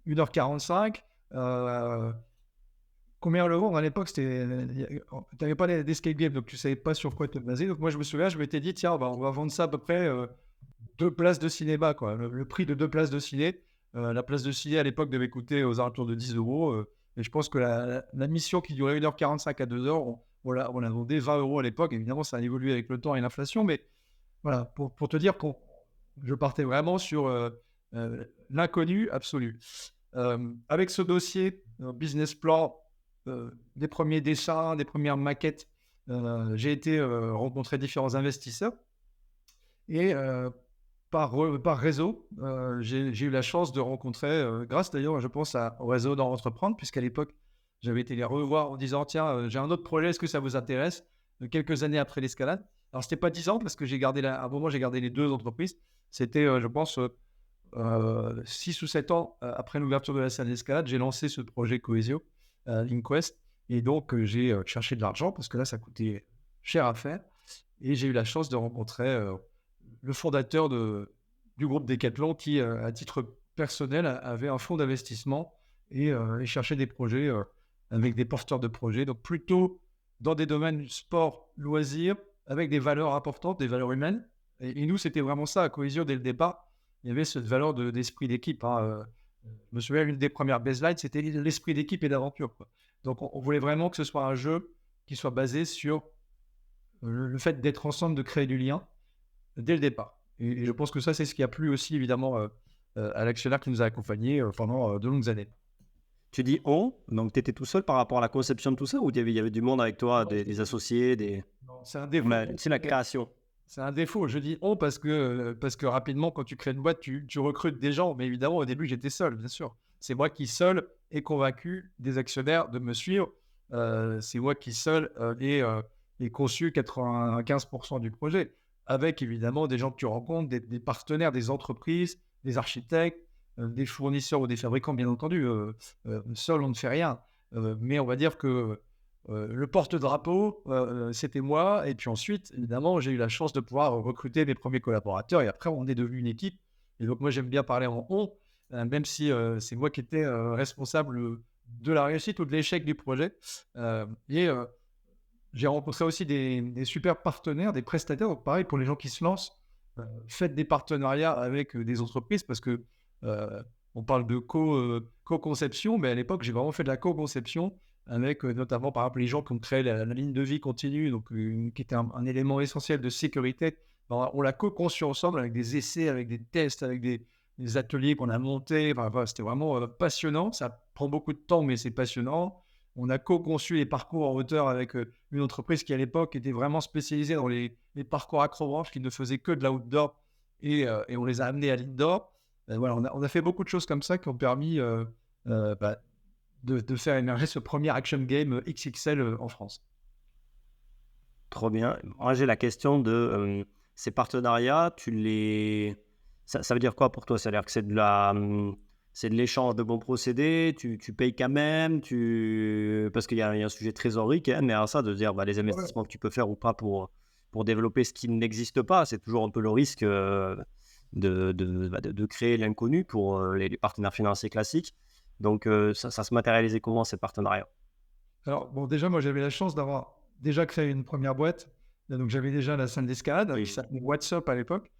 1h45. Combien le vendre à l'époque, tu n'avais pas d'escape game, donc tu ne savais pas sur quoi te baser. Donc moi, je me souviens, je m'étais dit, tiens, on va vendre ça à peu près 2 places de cinéma, quoi. Le prix de 2 places de ciné. La place de ciné, à l'époque, devait coûter aux alentours de 10 €. Et je pense que la mission qui durait 1h45 à 2h, on la vendait 20 € à l'époque. Évidemment, ça a évolué avec le temps et l'inflation. Mais voilà, pour te dire que je partais vraiment sur l'inconnu absolu. Avec ce dossier, business plan, des premiers dessins, des premières maquettes, j'ai été rencontrer différents investisseurs. Et par réseau, j'ai eu la chance de rencontrer, grâce d'ailleurs, je pense, au réseau d'Entreprendre, puisqu'à l'époque, j'avais été les revoir en disant tiens, j'ai un autre projet, est-ce que ça vous intéresse? Quelques années après l'escalade. Alors, c'était pas 10 ans, parce que à un moment, j'ai gardé les 2 entreprises. C'était, je pense, 6 ou 7 ans après l'ouverture de la salle d'escalade, j'ai lancé ce projet Cohesio, Inquest. Et donc, j'ai cherché de l'argent, parce que là, ça coûtait cher à faire. Et j'ai eu la chance de rencontrer le fondateur du groupe Decathlon qui, à titre personnel, avait un fonds d'investissement et cherchait des projets avec des porteurs de projets, donc plutôt dans des domaines sport, loisirs, avec des valeurs importantes, des valeurs humaines. Et nous, c'était vraiment ça, à Cohesio, dès le départ. Il y avait cette valeur d'esprit d'équipe. Je me souviens, une des premières baselines, c'était l'esprit d'équipe et d'aventure, quoi. Donc, on voulait vraiment que ce soit un jeu qui soit basé sur le fait d'être ensemble, de créer du lien dès le départ. Et je pense que ça, c'est ce qui a plu aussi, évidemment, à l'actionnaire qui nous a accompagnés pendant de longues années. Tu dis on, donc tu étais tout seul par rapport à la conception de tout ça, ou il y avait du monde avec toi, des associés, Non, c'est un défaut. C'est la création. C'est un défaut. Je dis on parce que rapidement, quand tu crées une boîte, tu recrutes des gens. Mais évidemment, au début, j'étais seul, bien sûr. C'est moi qui seul ai convaincu des actionnaires de me suivre. C'est moi qui seul ai conçu 95% du projet. Avec évidemment des gens que tu rencontres, des partenaires, des entreprises, des architectes, des fournisseurs ou des fabricants, bien entendu. Seul, on ne fait rien. Mais on va dire que le porte-drapeau, c'était moi. Et puis ensuite, évidemment, j'ai eu la chance de pouvoir recruter mes premiers collaborateurs. Et après, on est devenu une équipe. Et donc, moi, j'aime bien parler en on, même si c'est moi qui étais responsable de la réussite ou de l'échec du projet. J'ai rencontré aussi des super partenaires, des prestataires. Donc, pareil, pour les gens qui se lancent, faites des partenariats avec des entreprises parce que on parle de co-conception, mais à l'époque, j'ai vraiment fait de la co-conception avec notamment, par exemple, les gens qui ont créé la ligne de vie continue, donc qui était un élément essentiel de sécurité. Ben, on l'a co-conçu ensemble avec des essais, avec des tests, avec des ateliers qu'on a montés. Enfin, voilà, c'était vraiment passionnant. Ça prend beaucoup de temps, mais c'est passionnant. On a co-conçu les parcours en hauteur avec une entreprise qui, à l'époque, était vraiment spécialisée dans les parcours accrobranche, qui ne faisaient que de l'outdoor, et on les a amenés à l'indoor. Voilà, on a fait beaucoup de choses comme ça qui ont permis de faire émerger ce premier action game XXL en France. Trop bien. Moi, j'ai la question de ces partenariats, ça veut dire quoi pour toi? C'est-à-dire que c'est de l'échange de bons procédés, tu payes quand même, parce qu'il y a un sujet trésorerie quand même, mais à ça, de dire les Ouais. investissements que tu peux faire ou pas pour développer ce qui n'existe pas, c'est toujours un peu le risque de créer l'inconnu pour les partenaires financiers classiques. Donc, ça se matérialisait comment ces partenariats? Alors, bon, déjà, moi, j'avais la chance d'avoir déjà créé une première boîte. Donc, j'avais déjà la salle d'escalade Oui. qui s'appelait WhatsApp à l'époque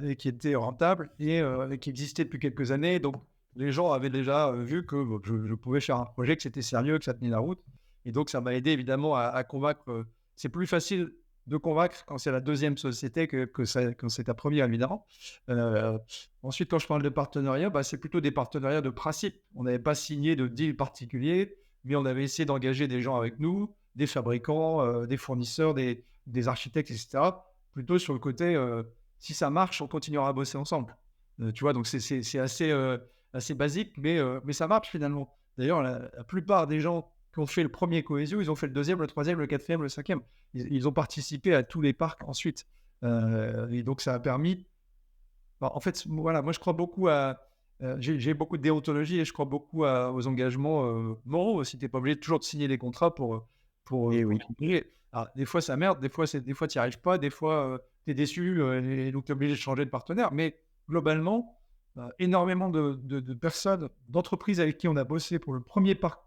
et qui était rentable et qui existait depuis quelques années. Donc, les gens avaient déjà vu que je pouvais faire un projet, que c'était sérieux, que ça tenait la route. Et donc, ça m'a aidé évidemment à convaincre. C'est plus facile de convaincre quand c'est la deuxième société quand c'est ta première, évidemment. Euh, Ensuite, quand je parle de partenariat, c'est plutôt des partenariats de principe. On n'avait pas signé de deal particulier, mais on avait essayé d'engager des gens avec nous, des fabricants, des fournisseurs, des architectes, etc. Plutôt sur le côté, si ça marche, on continuera à bosser ensemble. Tu vois, donc c'est assez basique, mais ça marche finalement. D'ailleurs, la plupart des gens qui ont fait le premier Cohesio, ils ont fait le deuxième, le troisième, le quatrième, le cinquième. Ils ont participé à tous les parcs ensuite. Et donc, ça a permis... En fait, voilà, moi, je crois beaucoup à... j'ai beaucoup de déontologie et je crois beaucoup aux engagements moraux aussi. Tu n'es pas obligé toujours de signer des contrats Et pour oui. t'engager. Alors, des fois, ça merde, des fois, tu n'y arrives pas, des fois, tu es déçu et donc tu es obligé de changer de partenaire. Mais globalement, énormément de personnes, d'entreprises avec qui on a bossé pour le premier parc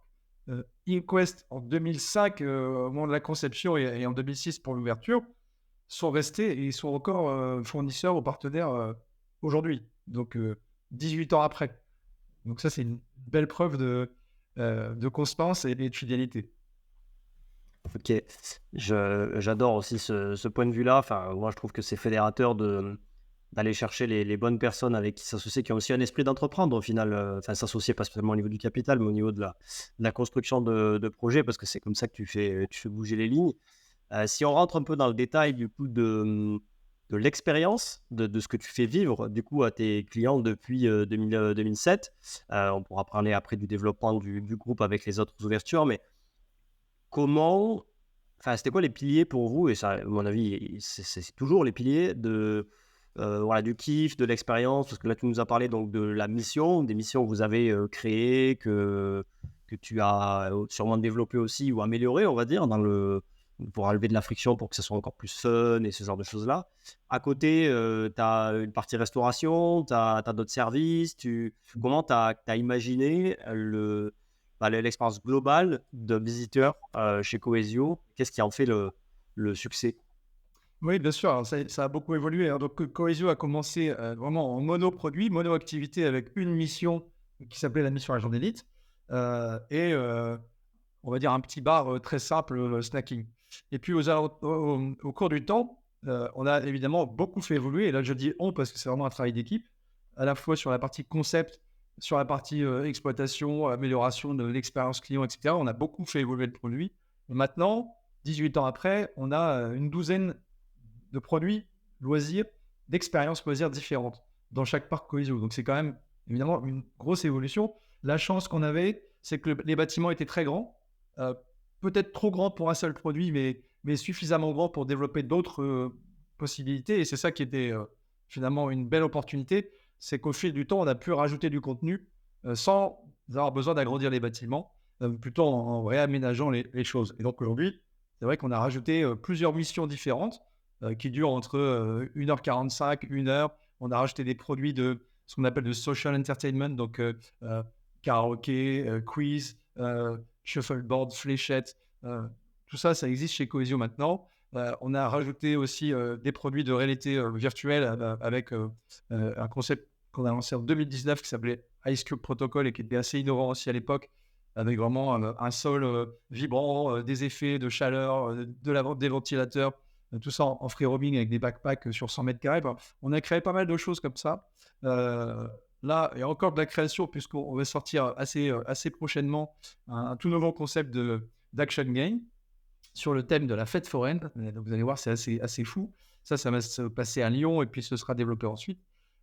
InQuest en 2005, au moment de la conception, et en 2006 pour l'ouverture, sont restés et ils sont encore fournisseurs ou partenaires aujourd'hui, donc 18 ans après. Donc ça, c'est une belle preuve de constance et de fidélité. Ok, j'adore aussi ce point de vue-là. Enfin, moi, je trouve que c'est fédérateur d'aller chercher les bonnes personnes avec qui s'associer, qui ont aussi un esprit d'entreprendre au final. Enfin, s'associer pas spécialement au niveau du capital, mais au niveau de la construction de projets, parce que c'est comme ça que tu fais bouger les lignes. Si on rentre un peu dans le détail du coup de l'expérience, de ce que tu fais vivre du coup à tes clients depuis 2007, on pourra parler après du développement du groupe avec les autres ouvertures, mais c'était quoi les piliers pour vous? Et ça, à mon avis, c'est toujours les piliers voilà, du kiff, de l'expérience, parce que là, tu nous as parlé donc de la mission, des missions que vous avez créées, que tu as sûrement développées aussi ou améliorées, on va dire, pour enlever de la friction pour que ça soit encore plus fun et ce genre de choses-là. À côté, tu as une partie restauration, tu as d'autres services. Comment tu as imaginé l'expérience globale de visiteur chez Cohesio? Qu'est-ce qui en fait le succès? Oui, bien sûr. Alors, ça a beaucoup évolué, hein. Donc, Cohesio a commencé vraiment en monoproduit, mono-activité avec une mission qui s'appelait la mission Agent d'élite on va dire un petit bar très simple, snacking. Et puis, au cours du temps, on a évidemment beaucoup fait évoluer. Et là, je dis on parce que c'est vraiment un travail d'équipe, à la fois sur la partie concept, sur la partie exploitation, amélioration de l'expérience client, etc. On a beaucoup fait évoluer le produit. Et maintenant, 18 ans après, on a une douzaine de produits loisirs, d'expériences loisirs différentes dans chaque parc Cohesio. Donc, c'est quand même évidemment une grosse évolution. La chance qu'on avait, c'est que les bâtiments étaient très grands, peut-être trop grands pour un seul produit, mais suffisamment grands pour développer d'autres possibilités. Et c'est ça qui était finalement une belle opportunité, c'est qu'au fil du temps, on a pu rajouter du contenu sans avoir besoin d'agrandir les bâtiments. plutôt en réaménageant les choses. Et donc aujourd'hui, c'est vrai qu'on a rajouté plusieurs missions différentes qui durent entre 1h45, 1 heure. On a rajouté des produits de ce qu'on appelle de social entertainment, donc karaoké, quiz, shuffleboard, fléchettes. Tout ça, ça existe chez Cohesio maintenant. On a rajouté aussi des produits de réalité virtuelle avec un concept qu'on a lancé en 2019 qui s'appelait Ice Cube Protocol et qui était assez innovant aussi à l'époque, avec vraiment un sol vibrant, des effets de chaleur, des ventilateurs, tout ça en free roaming avec des backpacks sur 100 mètres carrés. Enfin, on a créé pas mal de choses comme ça. Là, il y a encore de la création puisqu'on va sortir assez prochainement un tout nouveau concept d'action game sur le thème de la fête foraine. Donc, vous allez voir, c'est assez fou. Ça va se passer à Lyon et puis ce sera développé ensuite.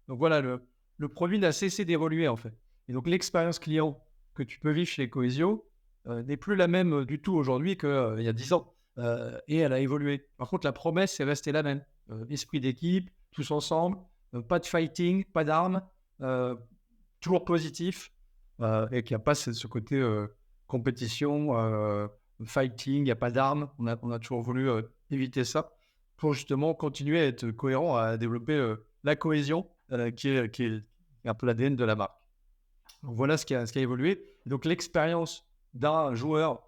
Donc voilà, le produit n'a cessé d'évoluer en fait. Et donc l'expérience client que tu peux vivre chez Cohesio n'est plus la même du tout aujourd'hui qu'il y a 10 ans. Et elle a évolué. Par contre, la promesse est restée la même. Esprit d'équipe, tous ensemble, pas de fighting, pas d'armes, toujours positif, et qu'il n'y a pas ce côté compétition, fighting, il n'y a pas d'armes. On a toujours voulu éviter ça pour justement continuer à être cohérent, à développer la cohésion qui est un peu l'ADN de la marque. Donc voilà ce qui a évolué. Donc l'expérience d'un joueur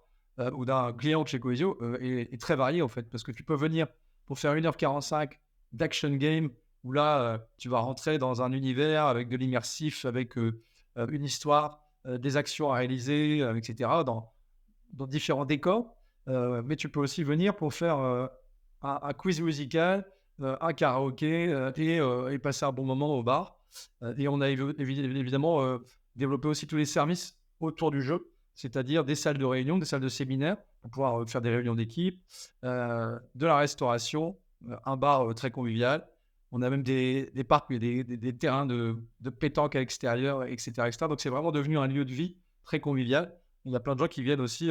ou d'un client de chez Cohesio est très variée en fait, parce que tu peux venir pour faire 1h45 d'action game où là tu vas rentrer dans un univers avec de l'immersif, avec une histoire, des actions à réaliser, etc. dans différents décors. Mais tu peux aussi venir pour faire un quiz musical, un karaoké et passer un bon moment au bar. Et on a évidemment développé aussi tous les services autour du jeu, c'est-à-dire des salles de réunion, des salles de séminaire pour pouvoir faire des réunions d'équipe, de la restauration, un bar très convivial. On a même des parcs, des terrains de pétanque à l'extérieur, etc., etc. Donc c'est vraiment devenu un lieu de vie très convivial. Il y a plein de gens qui viennent aussi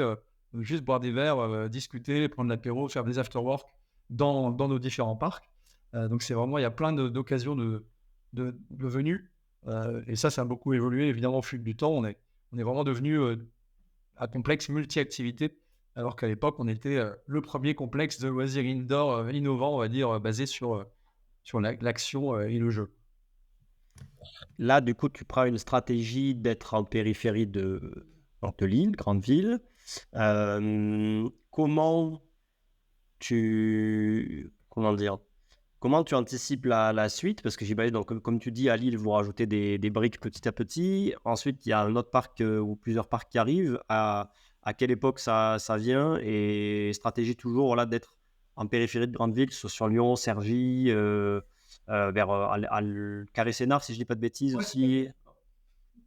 juste boire des verres, discuter, prendre l'apéro, faire des after-work dans nos différents parcs. Donc c'est vraiment, il y a plein d'occasions de venue. Et ça a beaucoup évolué évidemment au fil du temps. On est vraiment devenu un complexe multi-activités, alors qu'à l'époque, on était le premier complexe de loisirs indoor innovant, on va dire, basé sur l'action et le jeu. Là, du coup, tu prends une stratégie d'être en périphérie de Lille, grande ville. Comment tu anticipes la suite? Parce que j'imagine, donc, comme tu dis, à Lille, vous rajoutez des briques petit à petit. Ensuite, il y a un autre parc ou plusieurs parcs qui arrivent. À quelle époque ça vient? Et stratégie toujours là, d'être en périphérie de grande ville, que ce soit sur Lyon, Cergy, vers Carré-Sénart, si je ne dis pas de bêtises aussi.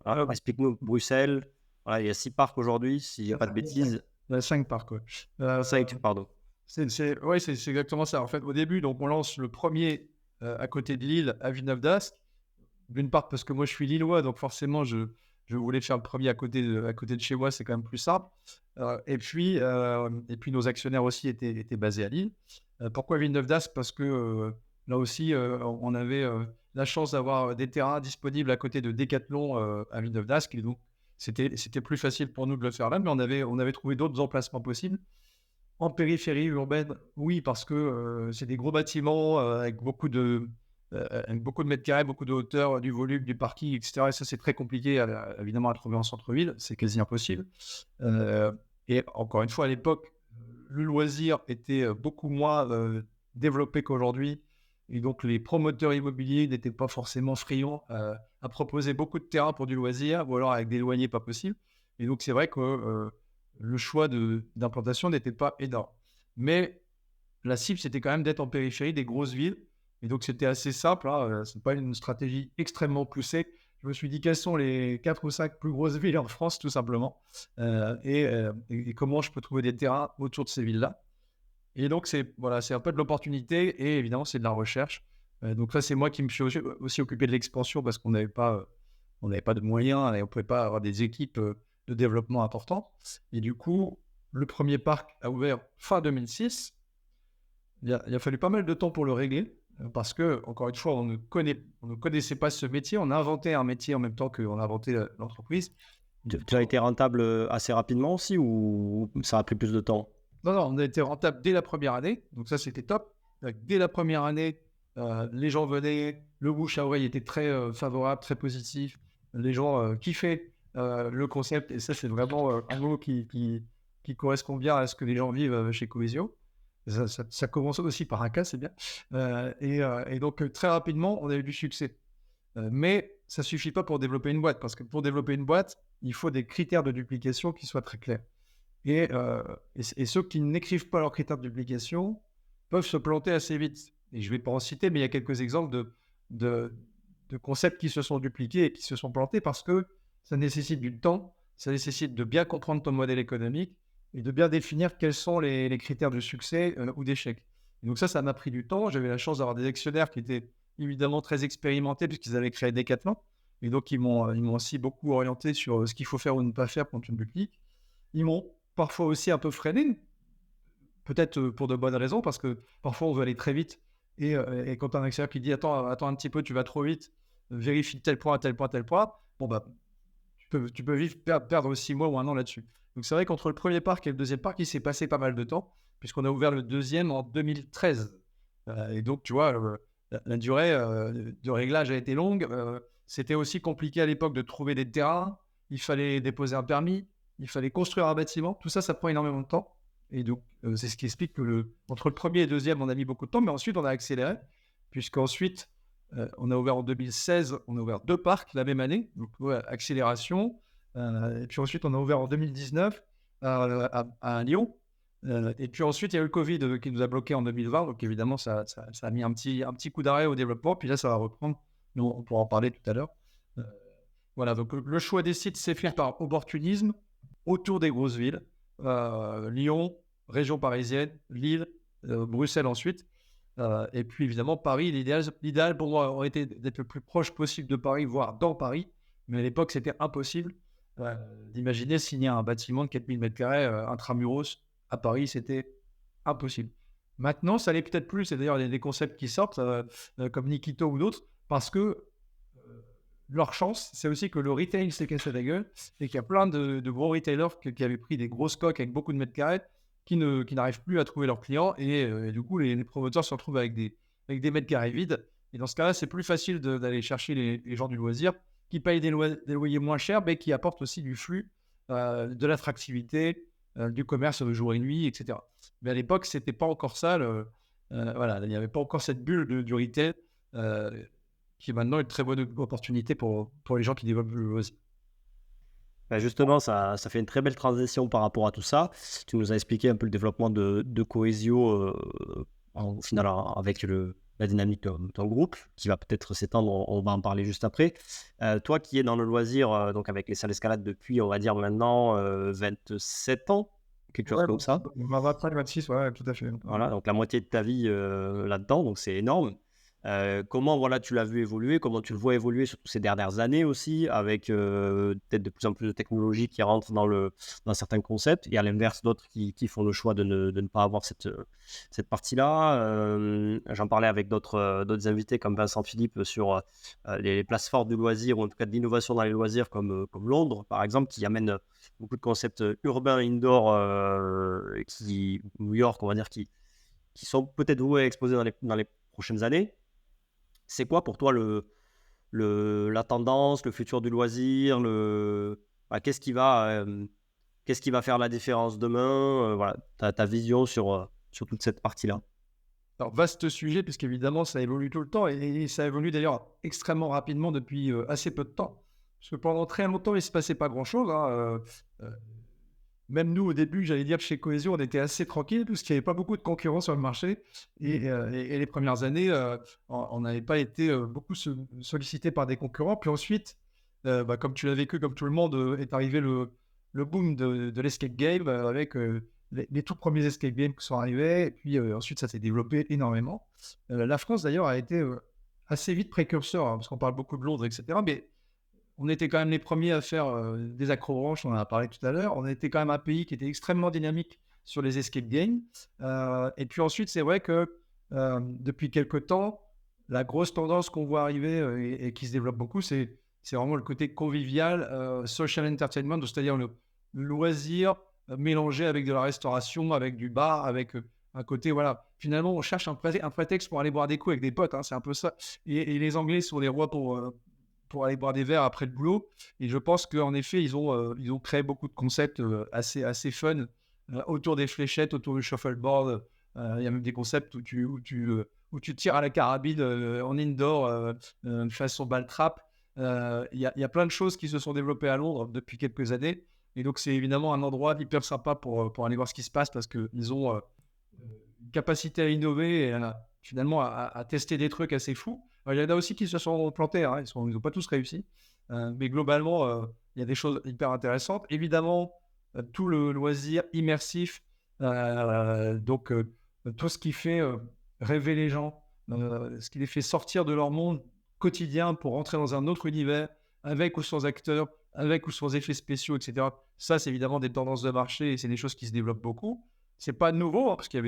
Voilà, explique-nous Bruxelles. Voilà, il y a 6 parcs aujourd'hui, si je dis pas de bêtises. Il y a 5 parcs, ouais. 5, pardon. C'est exactement ça. En fait, au début, donc, on lance le premier à côté de Lille, à Villeneuve-d'Ascq. D'une part, parce que moi, je suis lillois, donc forcément, je voulais faire le premier à côté de chez moi, c'est quand même plus simple. Et puis, nos actionnaires aussi étaient basés à Lille. Pourquoi Villeneuve-d'Ascq? Parce que là aussi, on avait la chance d'avoir des terrains disponibles à côté de Decathlon à Villeneuve-d'Ascq. Et donc, c'était plus facile pour nous de le faire là, mais on avait trouvé d'autres emplacements possibles. En périphérie urbaine, oui, parce que c'est des gros bâtiments avec beaucoup de mètres carrés, beaucoup de hauteur, du volume, du parking, etc. Et ça, c'est très compliqué, évidemment, à trouver en centre-ville. C'est quasi impossible. Et encore une fois, à l'époque, le loisir était beaucoup moins développé qu'aujourd'hui. Et donc, les promoteurs immobiliers n'étaient pas forcément friands à proposer beaucoup de terrain pour du loisir, ou alors avec des loyers pas possibles. Et donc, c'est vrai que le choix d'implantation n'était pas énorme. Mais la cible, c'était quand même d'être en périphérie des grosses villes. Et donc, c'était assez simple. Ce n'est pas une stratégie extrêmement poussée. Je me suis dit quelles sont les 4 ou 5 plus grosses villes en France, tout simplement, et comment je peux trouver des terrains autour de ces villes-là. Et donc, c'est un peu de l'opportunité et évidemment, c'est de la recherche. Donc là, c'est moi qui me suis aussi occupé de l'expansion parce qu'on n'avait pas de moyens et on ne pouvait pas avoir des équipes de développement importantes. Et du coup, le premier parc a ouvert fin 2006. Il a fallu pas mal de temps pour le régler parce que, encore une fois, on ne connaissait pas ce métier. On a inventé un métier en même temps qu'on a inventé l'entreprise. Tu as été rentable assez rapidement aussi ou ça a pris plus de temps? Non, non, on a été rentable dès la première année, donc ça, c'était top. Dès la première année, les gens venaient, le bouche à oreille était très favorable, très positif. Les gens kiffaient le concept, et ça, c'est vraiment un mot qui correspond bien à ce que les gens vivent chez Cohesio. Ça commence aussi par un cas, c'est bien. Et donc, très rapidement, on a eu du succès. Mais ça ne suffit pas pour développer une boîte, parce que pour développer une boîte, il faut des critères de duplication qui soient très clairs. Et ceux qui n'écrivent pas leurs critères de duplication peuvent se planter assez vite. Et je ne vais pas en citer, mais il y a quelques exemples de concepts qui se sont dupliqués et qui se sont plantés parce que ça nécessite du temps, ça nécessite de bien comprendre ton modèle économique et de bien définir quels sont les critères de succès ou d'échec. Et donc ça m'a pris du temps. J'avais la chance d'avoir des actionnaires qui étaient évidemment très expérimentés puisqu'ils avaient créé Decathlon. Et donc, ils m'ont aussi beaucoup orienté sur ce qu'il faut faire ou ne pas faire quand tu dupliques. Ils m'ont parfois aussi un peu freiné, peut-être pour de bonnes raisons, parce que parfois on veut aller très vite. Et quand tu as un actionnaire qui dit attends un petit peu, tu vas trop vite, vérifie tel point, tel point, tel point, bon, bah, tu peux vite perdre 6 mois ou 1 an là-dessus. Donc c'est vrai qu'entre le premier parc et le deuxième parc, il s'est passé pas mal de temps, puisqu'on a ouvert le deuxième en 2013. Et donc, tu vois, la durée de réglage a été longue. C'était aussi compliqué à l'époque de trouver des terrains. Il fallait déposer un permis. Il fallait construire un bâtiment. Tout ça, ça prend énormément de temps. Et donc, c'est ce qui explique que entre le premier et le deuxième, on a mis beaucoup de temps. Mais ensuite, on a accéléré. Puisqu'ensuite, on a ouvert en 2016. On a ouvert 2 parcs la même année. Donc, ouais, accélération. Et puis ensuite, on a ouvert en 2019 à Lyon. Et puis ensuite, il y a eu le Covid qui nous a bloqués en 2020. Donc évidemment, ça a mis un petit coup d'arrêt au développement. Puis là, ça va reprendre. Nous, on pourra en parler tout à l'heure. Voilà, donc le choix des sites s'est fait par opportunisme autour des grosses villes. Lyon, région parisienne, Lille, Bruxelles ensuite. Et puis évidemment, Paris, l'idéal pour moi aurait été d'être le plus proche possible de Paris, voire dans Paris. Mais à l'époque, c'était impossible d'imaginer signer un bâtiment de 4000 m2 intramuros à Paris, c'était impossible. Maintenant, ça l'est peut-être plus, et d'ailleurs, il y a des concepts qui sortent, comme Nikito ou d'autres, parce que leur chance, c'est aussi que le retail s'est cassé la gueule, et qu'il y a plein de gros retailers qui avaient pris des gros stocks avec beaucoup de mètres carrés, qui n'arrivent plus à trouver leurs clients, et du coup, les promoteurs se retrouvent avec des mètres carrés vides. Et dans ce cas-là, c'est plus facile d'aller chercher les gens du loisir, qui payent des loyers moins chers, mais qui apportent aussi du flux, de l'attractivité, du commerce de jour et nuit, etc. Mais à l'époque, c'était pas encore ça. Voilà, il n'y avait pas encore cette bulle du retail qui est maintenant une très bonne opportunité pour les gens qui développent le loisir. Bah, justement, ça fait une très belle transition par rapport à tout ça. Tu nous as expliqué un peu le développement de Cohesio au final avec la dynamique de ton groupe qui va peut-être s'étendre, on va en parler juste après. Toi qui es dans le loisir, donc avec les salles d'escalade depuis, on va dire maintenant 27 ans, quelque chose comme ça. 25, 26, ouais, tout à fait. Voilà, donc la moitié de ta vie là-dedans, donc c'est énorme. Comment voilà, tu l'as vu évoluer, comment tu le vois évoluer surtout ces dernières années aussi, avec peut-être de plus en plus de technologies qui rentrent dans certains concepts, et à l'inverse d'autres qui font le choix de ne pas avoir cette partie-là. J'en parlais avec d'autres invités comme Vincent Philippe sur les places fortes du loisir, ou en tout cas de l'innovation dans les loisirs comme Londres par exemple, qui amène beaucoup de concepts urbains, indoor, New York on va dire, qui sont peut-être voués à exploser dans les prochaines années. C'est quoi pour toi la tendance, le futur du loisir, qu'est-ce qui va faire la différence demain, voilà, ta vision sur toute cette partie-là. Alors, vaste sujet, puisqu'évidemment, ça évolue tout le temps, et ça évolue d'ailleurs extrêmement rapidement depuis assez peu de temps. Parce que pendant très longtemps, il ne se passait pas grand-chose. Même nous, au début, j'allais dire, chez Cohesio, on était assez tranquille parce qu'il n'y avait pas beaucoup de concurrents sur le marché. Et les premières années, on n'avait pas été beaucoup sollicité par des concurrents. Puis ensuite, comme tu l'as vécu, comme tout le monde, est arrivé le boom de l'escape game avec les tout premiers escape games qui sont arrivés. Et puis ensuite, ça s'est développé énormément. La France, d'ailleurs, a été assez vite précurseur, parce qu'on parle beaucoup de Londres, etc. Mais on était quand même les premiers à faire des accrobranches, on en a parlé tout à l'heure. On était quand même un pays qui était extrêmement dynamique sur les escape games. Et puis ensuite, c'est vrai que depuis quelques temps, la grosse tendance qu'on voit arriver et qui se développe beaucoup, c'est c'est vraiment le côté convivial, social entertainment, c'est-à-dire le loisir mélangé avec de la restauration, avec du bar, avec un côté, voilà. Finalement, on cherche un prétexte pour aller boire des coups avec des potes, hein, c'est un peu ça. Et les Anglais sont des rois pour aller boire des verres après le boulot. Et je pense qu'en effet, ils ont créé beaucoup de concepts assez fun autour des fléchettes, autour du shuffleboard. Il y a même des concepts où tu tires à la carabine en indoor façon ball trap. Il y a plein de choses qui se sont développées à Londres depuis quelques années. Et donc, c'est évidemment un endroit hyper sympa pour aller voir ce qui se passe parce qu'ils ont une capacité à innover et finalement à tester des trucs assez fous. Alors, il y en a aussi qui se sont plantés, hein, ils n'ont pas tous réussi. Mais globalement, il y a des choses hyper intéressantes. Évidemment, tout le loisir immersif, donc tout ce qui fait rêver les gens, ce qui les fait sortir de leur monde quotidien pour rentrer dans un autre univers, avec ou sans acteurs, avec ou sans effets spéciaux, etc. Ça, c'est évidemment des tendances de marché et c'est des choses qui se développent beaucoup. C'est pas nouveau, hein, parce qu'il y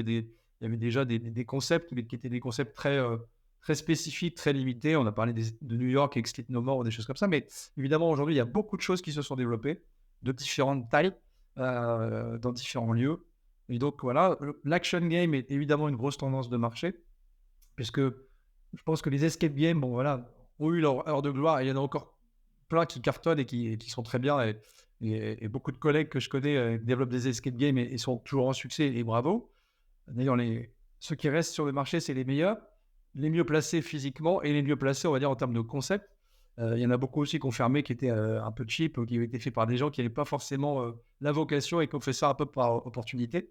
avait déjà des concepts, mais qui étaient des concepts très spécifiques, très limités. On a parlé de New York avec Sleep No More ou des choses comme ça, mais évidemment, aujourd'hui, il y a beaucoup de choses qui se sont développées, de différentes tailles, dans différents lieux. Et donc, voilà, l'action game est évidemment une grosse tendance de marché, puisque je pense que les escape games, bon, voilà, ont eu leur heure de gloire, et il y en a encore plein qui cartonnent et qui sont très bien, et beaucoup de collègues que je connais développent des escape games et sont toujours en succès, et bravo. D'ailleurs, ceux qui restent sur le marché, c'est les meilleurs, les mieux placés physiquement et les mieux placés, on va dire, en termes de concept. Il y en a beaucoup aussi qui ont fermé, qui étaient un peu cheap, qui ont été faits par des gens qui n'avaient pas forcément la vocation et qui ont fait ça un peu par opportunité.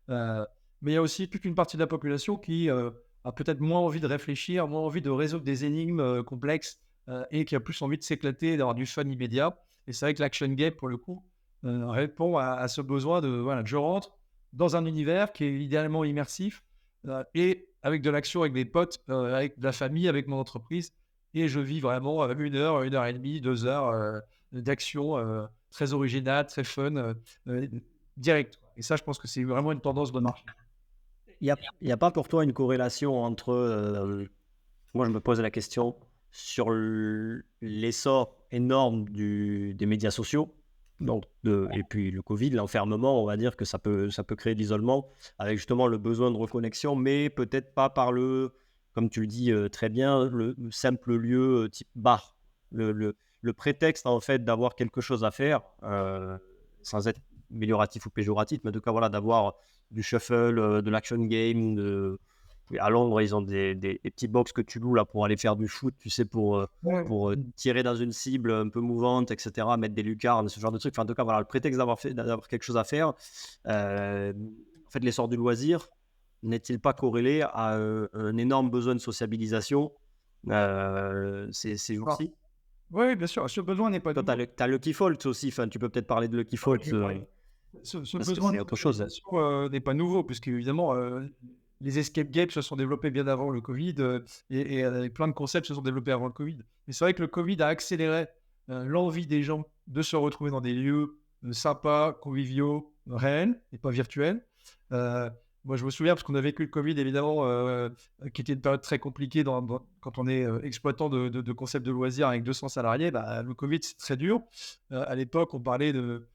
Mais il y a aussi toute une partie de la population qui a peut-être moins envie de réfléchir, moins envie de résoudre des énigmes complexes et qui a plus envie de s'éclater, d'avoir du fun immédiat. Et c'est vrai que l'action game, pour le coup, répond à ce besoin de, voilà, je rentre dans un univers qui est idéalement immersif et avec de l'action, avec des potes, avec de la famille, avec mon entreprise. Et je vis vraiment 1 heure et demie, 2 heures d'action très originale, très fun, direct. Et ça, je pense que c'est vraiment une tendance de marché. Il y a pas pour toi une corrélation entre, moi je me pose la question sur l'essor énorme des médias sociaux, donc et puis le Covid, l'enfermement, on va dire que ça peut créer de l'isolement, avec justement le besoin de reconnexion, mais peut-être pas par comme tu le dis très bien, le simple lieu type bar, le prétexte en fait d'avoir quelque chose à faire, sans être amélioratif ou péjoratif, mais en tout cas voilà, d'avoir du shuffle, de l'action game, oui, à Londres, ils ont des petits box que tu loues là pour aller faire du foot, tu sais, pour tirer dans une cible un peu mouvante, etc., mettre des lucarnes, ce genre de trucs. Enfin, en tout cas, voilà, le prétexte d'avoir quelque chose à faire. En fait, l'essor du loisir n'est-il pas corrélé à un énorme besoin de sociabilisation ces jours-ci? Oui, bien sûr. Ce besoin n'est pas Toi, nouveau. tu as Lucky Fault aussi. Enfin, tu peux peut-être parler de Lucky Fault. Ce Parce que besoin c'est autre chose. n'est pas nouveau, puisque évidemment, les escape games se sont développés bien avant le Covid et plein de concepts se sont développés avant le Covid. Mais c'est vrai que le Covid a accéléré l'envie des gens de se retrouver dans des lieux sympas, conviviaux, réels et pas virtuels. Moi, je me souviens, parce qu'on a vécu le Covid, évidemment, qui était une période très compliquée quand on est exploitant de concepts de loisirs avec 200 salariés. Bah, le Covid, c'est très dur. À l'époque, on parlait de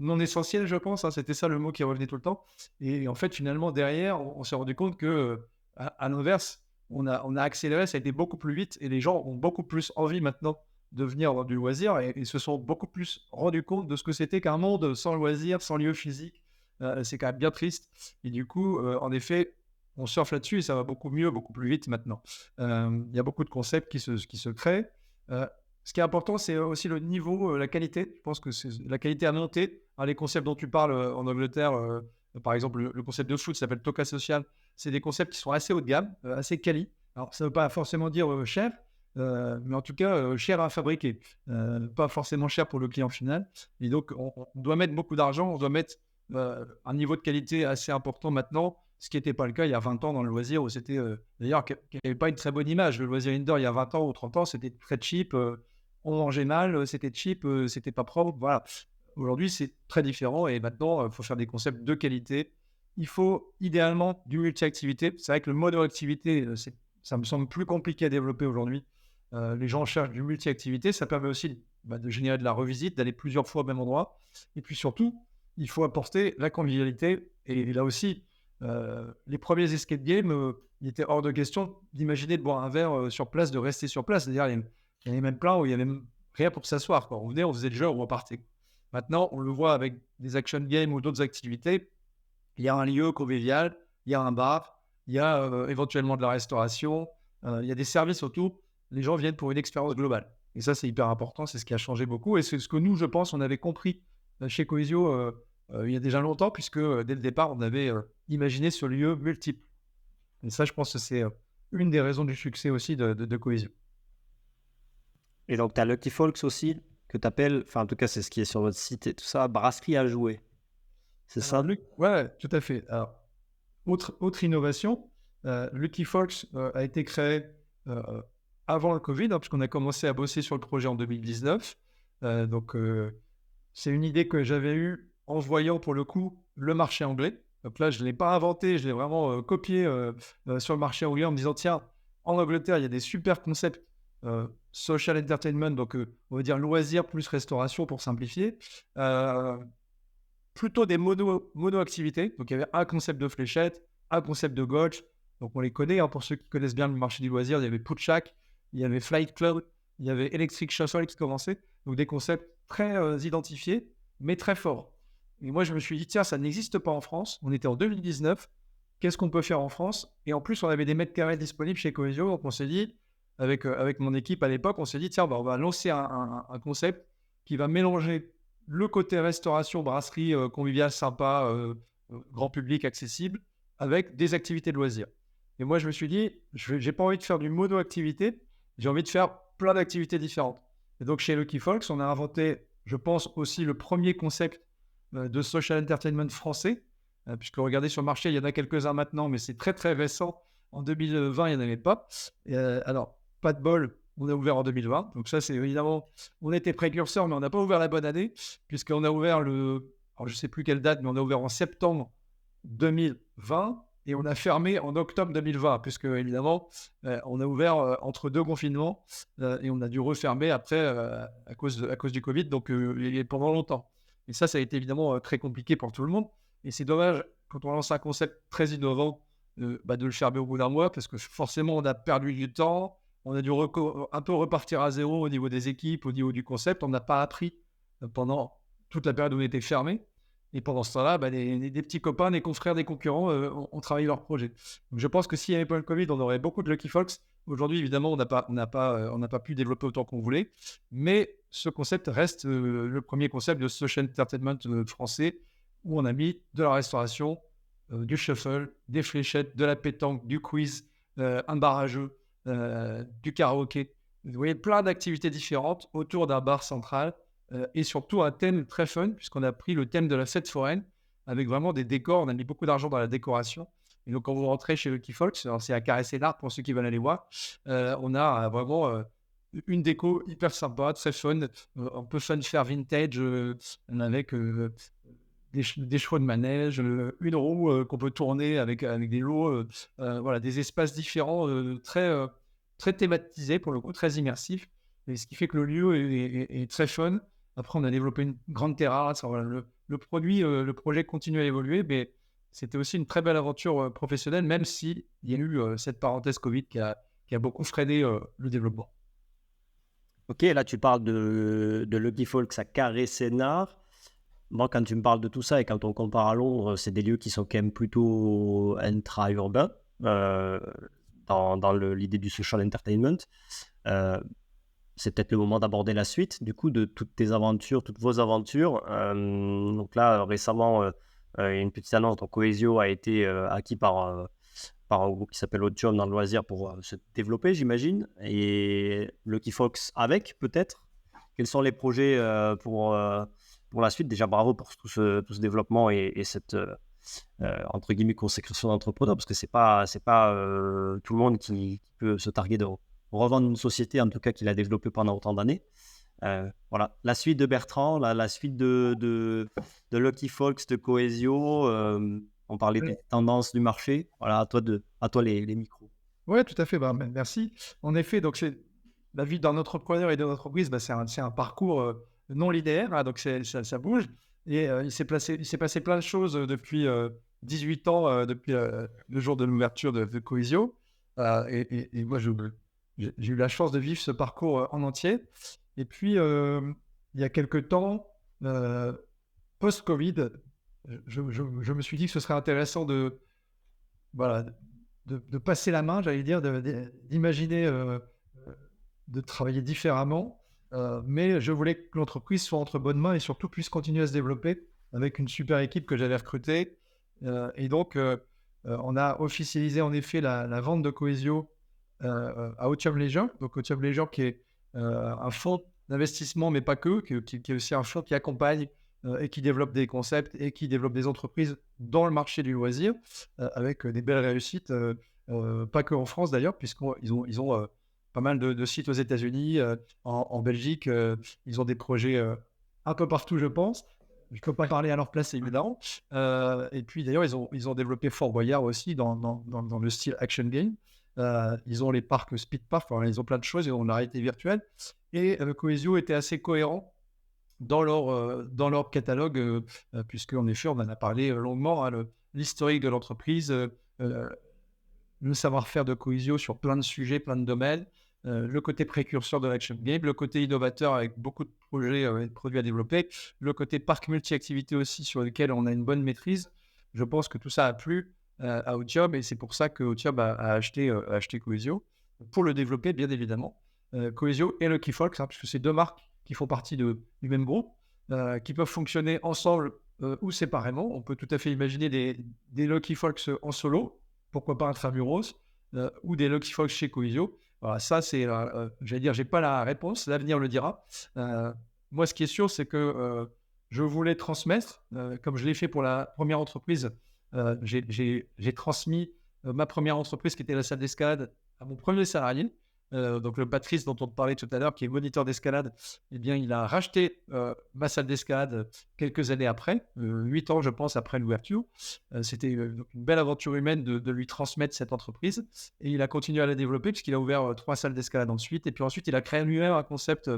non essentiel, je pense, hein, c'était ça le mot qui revenait tout le temps. Et en fait, finalement, derrière, on s'est rendu compte que, à l'inverse, on a accéléré, ça a été beaucoup plus vite et les gens ont beaucoup plus envie maintenant de venir dans du loisir et se sont beaucoup plus rendus compte de ce que c'était qu'un monde sans loisir, sans lieu physique. C'est quand même bien triste. Et du coup, en effet, on surfe là-dessus et ça va beaucoup mieux, beaucoup plus vite maintenant. Il y a beaucoup de concepts qui se créent. Ce qui est important, c'est aussi le niveau, la qualité. Je pense que c'est la qualité à monter. Hein, les concepts dont tu parles en Angleterre, par exemple, le concept de foot s'appelle Toka Social. C'est des concepts qui sont assez haut de gamme, assez quali. Alors, ça ne veut pas forcément dire cher, mais en tout cas, cher à fabriquer. Pas forcément cher pour le client final. Et donc, on doit mettre beaucoup d'argent, on doit mettre un niveau de qualité assez important maintenant, ce qui n'était pas le cas il y a 20 ans dans le loisir, où c'était d'ailleurs qui n'avait pas une très bonne image. Le loisir indoor, il y a 20 ans ou 30 ans, c'était très cheap. On mangeait mal, c'était cheap, c'était pas propre, voilà. Aujourd'hui, c'est très différent et maintenant, il faut faire des concepts de qualité. Il faut idéalement du multi-activité. C'est vrai que le mode activité, ça me semble plus compliqué à développer aujourd'hui. Les gens cherchent du multi-activité. Ça permet aussi de générer de la revisite, d'aller plusieurs fois au même endroit. Et puis surtout, il faut apporter la convivialité. Et là aussi, les premiers escape games, il était hors de question d'imaginer de boire un verre sur place, de rester sur place. C'est-à-dire, il y avait même plein où il y avait même rien pour s'asseoir, quoi. On venait, on faisait le jeu, on repartait. Maintenant, on le voit avec des action games ou d'autres activités. Il y a un lieu convivial, il y a un bar, il y a éventuellement de la restauration, il y a des services autour. Les gens viennent pour une expérience globale. Et ça, c'est hyper important, c'est ce qui a changé beaucoup. Et c'est ce que nous, je pense, on avait compris chez Coesio il y a déjà longtemps, puisque dès le départ, on avait imaginé ce lieu multiple. Et ça, je pense que c'est une des raisons du succès aussi de Coesio. Et donc, tu as Lucky Folks aussi, que tu appelles, enfin, en tout cas, c'est ce qui est sur votre site et tout ça, brasserie à jouer. C'est ça? Ouais, tout à fait. Alors, autre innovation, Lucky Folks a été créé avant le Covid, puisqu'on a commencé à bosser sur le projet en 2019. Donc, c'est une idée que j'avais eue en voyant, pour le coup, le marché anglais. Donc là, je ne l'ai pas inventé, je l'ai vraiment copié sur le marché anglais en me disant, tiens, en Angleterre, il y a des super concepts social entertainment, donc on va dire loisirs plus restauration pour simplifier. Plutôt des mono-activités. Donc, il y avait un concept de fléchette, un concept de golf. Donc, on les connaît, pour ceux qui connaissent bien le marché du loisir. Il y avait Putchak, il y avait Flight Club, il y avait Electric Shuffle qui commençait. Donc, des concepts très identifiés, mais très forts. Et moi, je me suis dit, tiens, ça n'existe pas en France. On était en 2019. Qu'est-ce qu'on peut faire en France? Et en plus, on avait des mètres carrés disponibles chez Coesio. Donc, on s'est dit, avec mon équipe à l'époque, on s'est dit, tiens, on va lancer un concept qui va mélanger le côté restauration, brasserie, convivial, sympa, grand public, accessible, avec des activités de loisirs. Et moi, je me suis dit, j'ai pas envie de faire du mono-activité, j'ai envie de faire plein d'activités différentes. Et donc, chez Lucky Folks, on a inventé, je pense, aussi le premier concept de social entertainment français, puisque regardez sur le marché, il y en a quelques-uns maintenant, mais c'est très, très récent. En 2020, il n'y en avait pas. Alors, pas de bol, on a ouvert en 2020. Donc ça, c'est évidemment, on était précurseurs, mais on n'a pas ouvert la bonne année, puisqu'on a ouvert alors je ne sais plus quelle date, mais on a ouvert en septembre 2020 et on a fermé en octobre 2020, puisque évidemment, on a ouvert entre deux confinements et on a dû refermer après à cause du Covid, donc pendant longtemps. Et ça a été évidemment très compliqué pour tout le monde. Et c'est dommage, quand on lance un concept très innovant, de le fermer au bout d'un mois, parce que forcément, on a perdu du temps. On a dû un peu repartir à zéro au niveau des équipes, au niveau du concept. On n'a pas appris pendant toute la période où on était fermé. Et pendant ce temps-là, des petits copains, des confrères, des concurrents ont travaillé leur projet. Donc je pense que s'il n'y avait pas le Covid, on aurait beaucoup de Lucky Folks. Aujourd'hui, évidemment, on n'a pas pu développer autant qu'on voulait. Mais ce concept reste le premier concept de social entertainment français, où on a mis de la restauration, du shuffle, des fléchettes, de la pétanque, du quiz, un bar à jeux, du karaoké. Vous voyez, plein d'activités différentes autour d'un bar central et surtout un thème très fun, puisqu'on a pris le thème de la fête foraine avec vraiment des décors. On a mis beaucoup d'argent dans la décoration. Et donc, quand vous rentrez chez Lucky Folks, c'est à caresser l'art pour ceux qui veulent aller voir, on a vraiment une déco hyper sympa, très fun, un peu fun faire vintage, avec des chevaux de manège, une roue qu'on peut tourner avec des lots, voilà, des espaces différents, très thématisés pour le coup, très immersifs. Et ce qui fait que le lieu est très fun. Après, on a développé une grande terrasse. Voilà, le produit, le projet continue à évoluer, mais c'était aussi une très belle aventure professionnelle, même s'il y a eu cette parenthèse Covid qui a beaucoup freiné le développement. Ok, là tu parles de Lucky Folks à Carré-Sénart. Moi, quand tu me parles de tout ça et quand on compare à Londres, c'est des lieux qui sont quand même plutôt intra-urbains dans l'idée du social entertainment. C'est peut-être le moment d'aborder la suite, du coup, de toutes vos aventures. Donc là, récemment, une petite annonce, donc Coesio a été acquis par un groupe qui s'appelle Otium dans le loisir pour se développer, j'imagine. Et Lucky Folks avec, peut-être. Quels sont les projets pour la suite? Déjà, bravo pour tout ce développement et cette, entre guillemets, consécration d'entrepreneur, parce que c'est pas tout le monde qui peut se targuer de revendre une société, en tout cas, qu'il a développée pendant autant d'années. Voilà, la suite de Bertrand, la suite de Lucky Folks, de Coesio, on parlait des tendances du marché. Voilà, à toi les micros. Oui, tout à fait. Merci. En effet, donc la vie d'un entrepreneur et d'une entreprise, c'est un parcours non linéaire, hein, donc ça bouge. Et il s'est passé plein de choses depuis 18 ans, depuis le jour de l'ouverture de Cohesio. Et moi, j'ai eu la chance de vivre ce parcours en entier. Et puis, il y a quelques temps, euh, post-Covid, je me suis dit que ce serait intéressant voilà, de passer la main, j'allais dire, d'imaginer de travailler différemment. Mais je voulais que l'entreprise soit entre bonnes mains et surtout puisse continuer à se développer avec une super équipe que j'avais recrutée. Et donc, on a officialisé en effet la vente de Cohesio à Otium Leisure. Donc, Otium Leisure qui est un fonds d'investissement, mais pas que, qui est aussi un fonds qui accompagne et qui développe des concepts et qui développe des entreprises dans le marché du loisir avec des belles réussites, pas que en France d'ailleurs, puisqu'ils ont pas mal de sites aux États-Unis, en Belgique, ils ont des projets un peu partout, je pense. Je ne peux pas parler à leur place, évidemment. Et puis d'ailleurs, ils ont développé Fort Boyard aussi dans le style action game. Ils ont les parcs Speed Park, enfin, ils ont plein de choses, ils ont la réalité virtuelle. Et Cohesio était assez cohérent dans leur catalogue, puisque en effet, on en a parlé longuement, hein, l'historique de l'entreprise, le savoir-faire de Cohesio sur plein de sujets, plein de domaines, le côté précurseur de l'action game, le côté innovateur avec beaucoup de projets et de produits à développer, le côté parc multi-activité aussi sur lequel on a une bonne maîtrise. Je pense que tout ça a plu à Otium et c'est pour ça que Otium a acheté Cohesio pour le développer, bien évidemment. Cohesio et Lucky Folks, hein, puisque c'est deux marques qui font partie du même groupe, qui peuvent fonctionner ensemble ou séparément. On peut tout à fait imaginer des Lucky Folks en solo, pourquoi pas Intramuros, ou des Lucky Folks chez Cohesio. Voilà, ça, j'allais dire, j'ai pas la réponse, l'avenir le dira. Moi, ce qui est sûr, c'est que je voulais transmettre, comme je l'ai fait pour la première entreprise. J'ai transmis ma première entreprise qui était la salle d'escalade à mon premier salarié. Donc le Patrice dont on parlait tout à l'heure, qui est moniteur d'escalade, eh bien, il a racheté ma salle d'escalade quelques années après, 8 ans je pense après l'ouverture. C'était une belle aventure humaine de lui transmettre cette entreprise et il a continué à la développer puisqu'il a ouvert 3 salles d'escalade ensuite. Et puis ensuite, il a créé lui-même un concept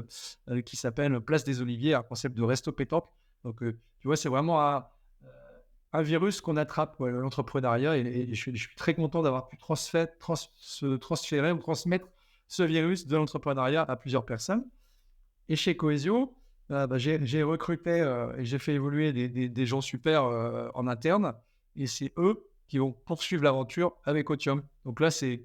qui s'appelle Place des Oliviers, un concept de resto pétanque. Donc tu vois, c'est vraiment un virus qu'on attrape, l'entrepreneuriat, et je suis très content d'avoir pu transférer ou transmettre ce virus de l'entrepreneuriat à plusieurs personnes. Et chez Cohesio, j'ai recruté et j'ai fait évoluer des gens super en interne, et c'est eux qui vont poursuivre l'aventure avec Otium. Donc là, je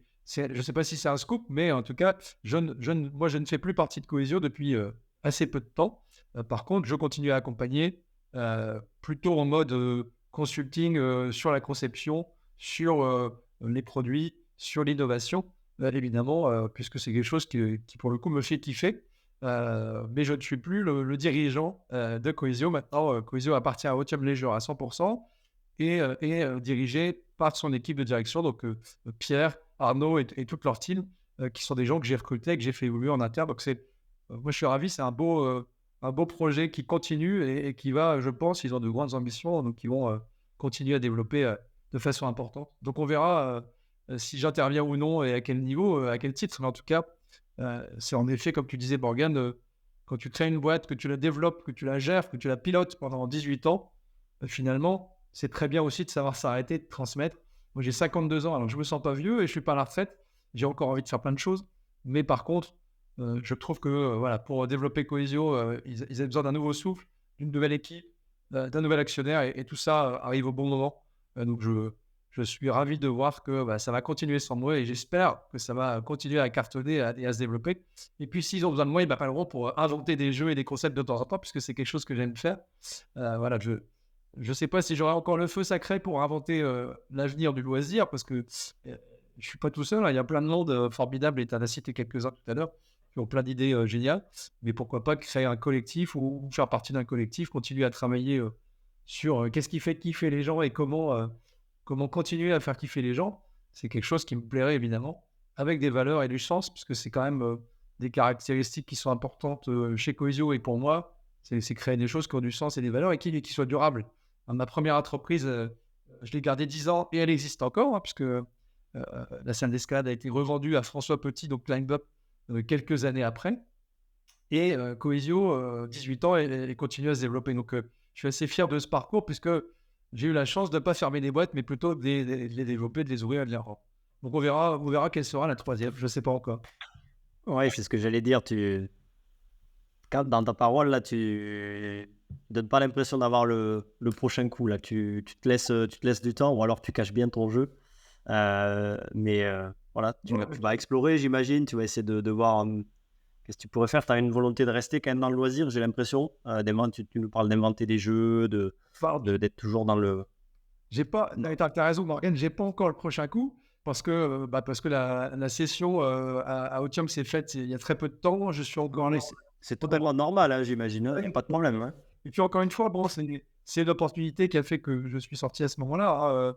ne sais pas si c'est un scoop, mais en tout cas, moi, je ne fais plus partie de Cohesio depuis assez peu de temps. Par contre, je continue à accompagner plutôt en mode consulting sur la conception, sur les produits, sur l'innovation, évidemment, puisque c'est quelque chose qui, pour le coup, me fait kiffer. Mais je ne suis plus le dirigeant de Cohesio. Maintenant, Cohesio appartient à Otium Leisure à 100% et est dirigé par son équipe de direction, donc Pierre, Arnaud et toute leur team, qui sont des gens que j'ai recrutés, que j'ai fait évoluer en interne. Donc moi, je suis ravi, c'est un beau projet qui continue et qui va, je pense, ils ont de grandes ambitions, donc ils vont continuer à développer de façon importante. Donc on verra si j'interviens ou non et à quel niveau, à quel titre. Mais en tout cas, c'est en effet, comme tu disais, Morgane, quand tu crées une boîte, que tu la développes, que tu la gères, que tu la pilotes pendant 18 ans, finalement, c'est très bien aussi de savoir s'arrêter, de transmettre. Moi, j'ai 52 ans, alors je ne me sens pas vieux et je ne suis pas à la retraite. J'ai encore envie de faire plein de choses. Mais par contre, je trouve que voilà, pour développer Cohesio, ils avaient besoin d'un nouveau souffle, d'une nouvelle équipe, d'un nouvel actionnaire, et tout ça arrive au bon moment. Donc je suis ravi de voir que ça va continuer sans moi et j'espère que ça va continuer à cartonner et à se développer. Et puis s'ils ont besoin de moi, ils m'appelleront pour inventer des jeux et des concepts de temps en temps, puisque c'est quelque chose que j'aime faire. Voilà, je ne sais pas si j'aurai encore le feu sacré pour inventer l'avenir du loisir, parce que je ne suis pas tout seul, hein. Il y a plein de monde formidable, et tu en as cité quelques-uns tout à l'heure, qui ont plein d'idées géniales. Mais pourquoi pas créer un collectif ou faire partie d'un collectif, continuer à travailler sur qu'est-ce qui fait kiffer les gens et comment continuer à faire kiffer les gens. C'est quelque chose qui me plairait évidemment, avec des valeurs et du sens, parce que c'est quand même des caractéristiques qui sont importantes chez Cohesio et pour moi, c'est créer des choses qui ont du sens et des valeurs et qui soient durables. Ma première entreprise, je l'ai gardée 10 ans et elle existe encore, hein, puisque la salle d'escalade a été revendue à François Petit, donc Climb Up, quelques années après. Et Coesio, 18 ans, et continue à se développer. Donc, je suis assez fier de ce parcours puisque j'ai eu la chance de ne pas fermer des boîtes, mais plutôt de les développer, de les ouvrir et de les rendre. Donc, on verra quelle sera la troisième. Je ne sais pas encore. Ouais, c'est ce que j'allais dire. Dans ta parole, là, tu donnes pas l'impression d'avoir le prochain coup. Là. Tu te laisses du temps ou alors tu caches bien ton jeu. Mais voilà, tu vas explorer, j'imagine. Tu vas essayer de voir qu'est-ce que tu pourrais faire. Tu as une volonté de rester quand même dans le loisir, j'ai l'impression. Tu nous parles d'inventer des jeux, d'être toujours dans le... T'as raison, Morgane, j'ai pas encore le prochain coup parce que la session à Otium s'est faite il y a très peu de temps. Je suis encore là. C'est totalement normal, hein, j'imagine. Il n'y a pas de problème. Hein. Et puis encore une fois, bon, c'est une opportunité qui a fait que je suis sorti à ce moment-là.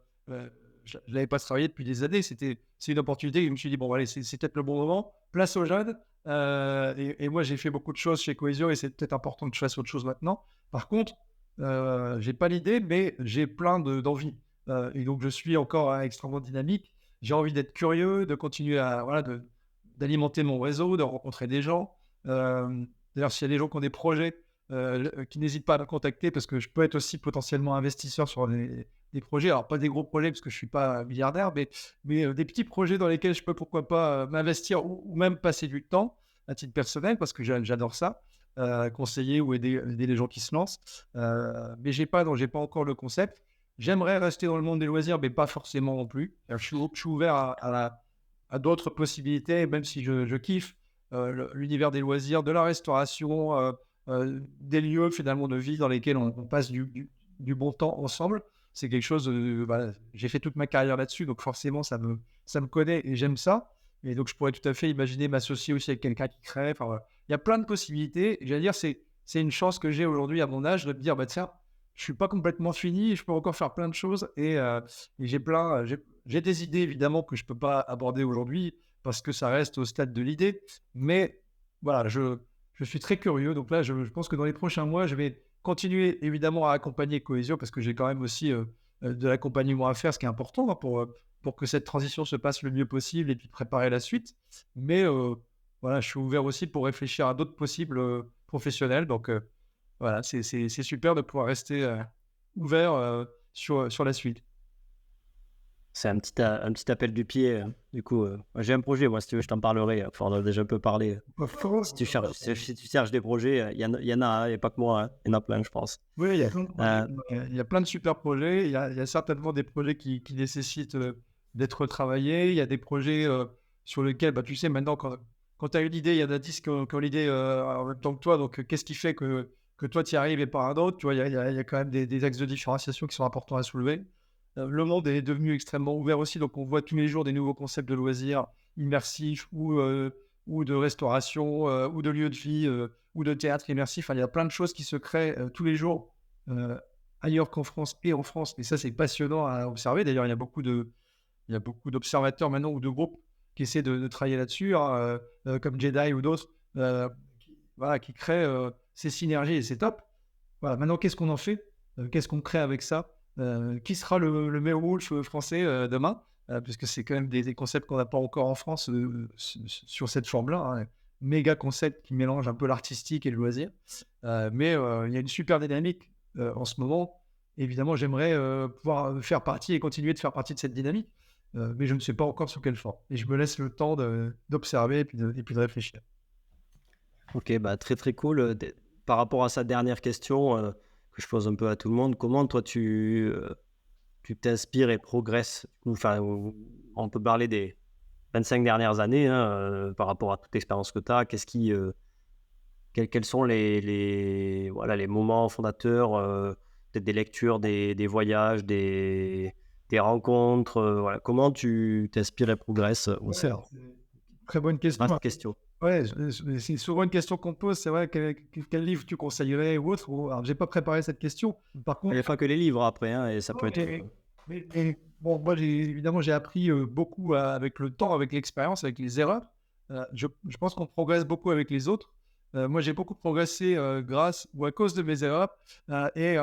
Je n'avais pas travaillé depuis des années. C'est une opportunité et je me suis dit, bon, allez, c'est peut-être le bon moment. Place aux jeunes. Et moi, j'ai fait beaucoup de choses chez Coesio et c'est peut-être important que je fasse autre chose maintenant. Par contre, j'ai pas l'idée, mais j'ai plein d'envie. Et donc, je suis encore extrêmement dynamique. J'ai envie d'être curieux, de continuer d'alimenter mon réseau, de rencontrer des gens. D'ailleurs, s'il y a des gens qui ont des projets, qui n'hésitent pas à me contacter parce que je peux être aussi potentiellement investisseur sur des projets. Alors, pas des gros projets parce que je ne suis pas milliardaire, mais des petits projets dans lesquels je peux, pourquoi pas, m'investir ou même passer du temps à titre personnel parce que j'adore ça, conseiller ou aider les gens qui se lancent. Mais je n'ai pas encore le concept. J'aimerais rester dans le monde des loisirs, mais pas forcément non plus. Je suis ouvert à d'autres possibilités, même si je kiffe l'univers des loisirs, de la restauration, des lieux finalement de vie dans lesquels on passe du bon temps ensemble. C'est quelque chose, j'ai fait toute ma carrière là-dessus, donc forcément ça me connaît et j'aime ça. Et donc je pourrais tout à fait imaginer m'associer aussi avec quelqu'un qui crée. Enfin, voilà. Il y a plein de possibilités. Et j'allais dire, c'est une chance que j'ai aujourd'hui à mon âge de me dire, tiens, je suis pas complètement fini, je peux encore faire plein de choses. Et j'ai des idées évidemment que je peux pas aborder aujourd'hui parce que ça reste au stade de l'idée. Mais voilà, je suis très curieux. Donc là, je pense que dans les prochains mois, je vais continuer évidemment à accompagner Coesio parce que j'ai quand même aussi de l'accompagnement à faire, ce qui est important hein, pour que cette transition se passe le mieux possible et puis préparer la suite. Mais voilà, je suis ouvert aussi pour réfléchir à d'autres possibles professionnels. Donc voilà, c'est super de pouvoir rester ouvert sur la suite. C'est un petit appel du pied. Du coup, j'ai un projet, moi, si tu veux, je t'en parlerai. Enfin, on a déjà un peu parlé. Si tu cherches des projets, il y en a, hein, il n'y a pas que moi. Hein. Il y en a plein, je pense. Oui, il y a plein de super projets. Il y a certainement des projets qui nécessitent d'être travaillés. Il y a des projets sur lesquels, tu sais, maintenant, quand tu as une idée, il y en a 10 qui ont l'idée en même temps que toi. Donc, qu'est-ce qui fait que toi, tu y arrives et pas un autre? Tu vois, il y a quand même des axes de différenciation qui sont importants à soulever. Le monde est devenu extrêmement ouvert aussi, donc on voit tous les jours des nouveaux concepts de loisirs immersifs ou de restauration ou de lieux de vie ou de théâtre immersif. Enfin, il y a plein de choses qui se créent tous les jours ailleurs qu'en France et en France. Et ça, c'est passionnant à observer. D'ailleurs, il y a beaucoup d'observateurs maintenant ou de groupes qui essaient de travailler là-dessus, hein, comme Jedi ou d'autres, qui créent ces synergies et c'est top. Voilà, maintenant, qu'est-ce qu'on en fait? Qu'est-ce qu'on crée avec ça? Qui sera le Werewolf français demain, puisque c'est quand même des concepts qu'on n'a pas encore en France sur cette forme-là. Hein. Méga concept qui mélange un peu l'artistique et le loisir. Mais il y a une super dynamique en ce moment. Évidemment, j'aimerais pouvoir faire partie et continuer de faire partie de cette dynamique, mais je ne sais pas encore sous quelle forme. Et je me laisse le temps d'observer et puis de réfléchir. Ok, très très cool. Par rapport à sa dernière question que je pose un peu à tout le monde, comment toi tu t'inspires et progresses? Enfin, on peut parler des 25 dernières années par rapport à toute l'expérience que tu as. Quels sont les moments fondateurs, peut-être des lectures, des voyages, des rencontres, comment tu t'inspires et progresses? Très bonne question. Vaste question. Ouais, c'est souvent une question qu'on me pose, c'est vrai, quel livre tu conseillerais ou autre. Alors, j'ai pas préparé cette question. Par contre, Il n'y a pas que les livres après, hein, et ça peut être... Mais bon, moi, évidemment, j'ai appris beaucoup avec le temps, avec l'expérience, avec les erreurs. Je pense qu'on progresse beaucoup avec les autres. Moi, j'ai beaucoup progressé grâce ou à cause de mes erreurs et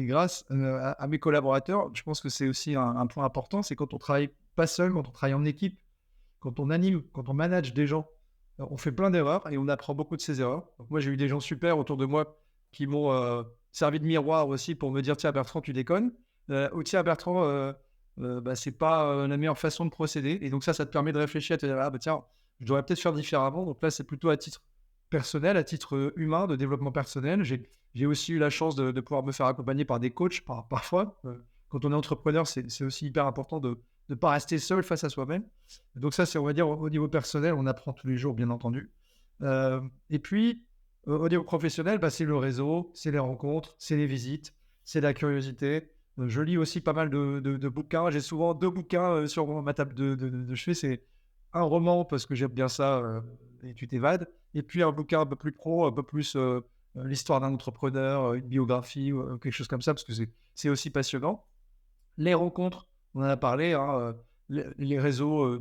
grâce à mes collaborateurs. Je pense que c'est aussi un point important, c'est quand on travaille pas seul, quand on travaille en équipe, quand on anime, quand on manage des gens, on fait plein d'erreurs et on apprend beaucoup de ces erreurs. Donc moi, j'ai eu des gens super autour de moi qui m'ont servi de miroir aussi pour me dire: «Tiens Bertrand, tu déconnes», ou «Tiens Bertrand, bah, c'est pas, la meilleure façon de procéder», et donc ça te permet de réfléchir, à te dire: «Ah bah tiens, je devrais peut-être faire différemment». Donc là, c'est plutôt à titre personnel, à titre, humain, de développement personnel. J'ai aussi eu la chance de pouvoir me faire accompagner par des coachs parfois. Quand on est entrepreneur, c'est aussi hyper important de ne pas rester seul face à soi-même. Donc ça, c'est, on va dire, au niveau personnel, on apprend tous les jours, bien entendu. Et puis, au niveau professionnel, bah, c'est le réseau, c'est les rencontres, c'est les visites, c'est la curiosité. Je lis aussi pas mal de bouquins. J'ai souvent 2 bouquins, sur ma table de chevet. C'est un roman parce que j'aime bien ça, et tu t'évades, et puis un bouquin un peu plus pro, un peu plus, l'histoire d'un entrepreneur, une biographie ou, quelque chose comme ça, parce que c'est aussi passionnant. Les rencontres, on en a parlé, hein, les réseaux,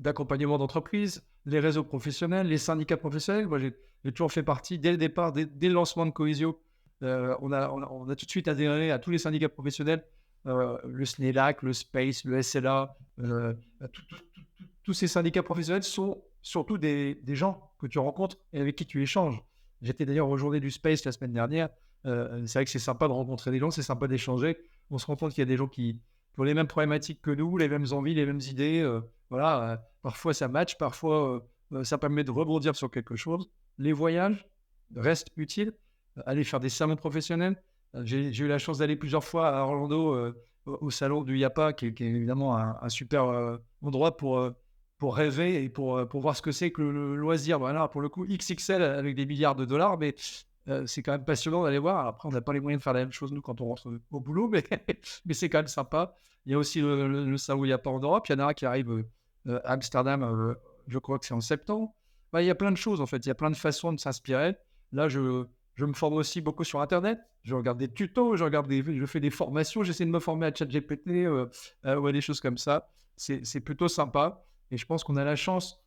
d'accompagnement d'entreprise, les réseaux professionnels, les syndicats professionnels. Moi, j'ai toujours fait partie dès le départ, dès le lancement de Cohesio. On a tout de suite adhéré à tous les syndicats professionnels, le SNELAC, le SPACE, le SLA. Tous ces syndicats professionnels sont surtout des gens que tu rencontres et avec qui tu échanges. J'étais d'ailleurs aux journées du SPACE la semaine dernière. C'est vrai que c'est sympa de rencontrer des gens, c'est sympa d'échanger. On se rend compte qu'il y a des gens qui ont les mêmes problématiques que nous, les mêmes envies, les mêmes idées. Voilà, parfois ça match, parfois ça permet de rebondir sur quelque chose. Les voyages restent utiles. Aller faire des salons professionnels. J'ai eu la chance d'aller plusieurs fois à Orlando, au salon du YAPA, qui est évidemment un super endroit pour rêver et pour voir ce que c'est que le loisir. Voilà, pour le coup, XXL avec des milliards de dollars, mais c'est quand même passionnant d'aller voir. Après, on n'a pas les moyens de faire la même chose, nous, quand on rentre au boulot, mais, mais c'est quand même sympa. Il y a aussi le salon YAPA en Europe. Il y en a un qui arrive à Amsterdam, je crois que c'est en septembre. Bah, il y a plein de choses, en fait. Il y a plein de façons de s'inspirer. Là, je me forme aussi beaucoup sur Internet. Je regarde des tutos, je fais des formations, j'essaie de me former à ChatGPT, ou à des choses comme ça. C'est plutôt sympa. Et je pense qu'on a la chance.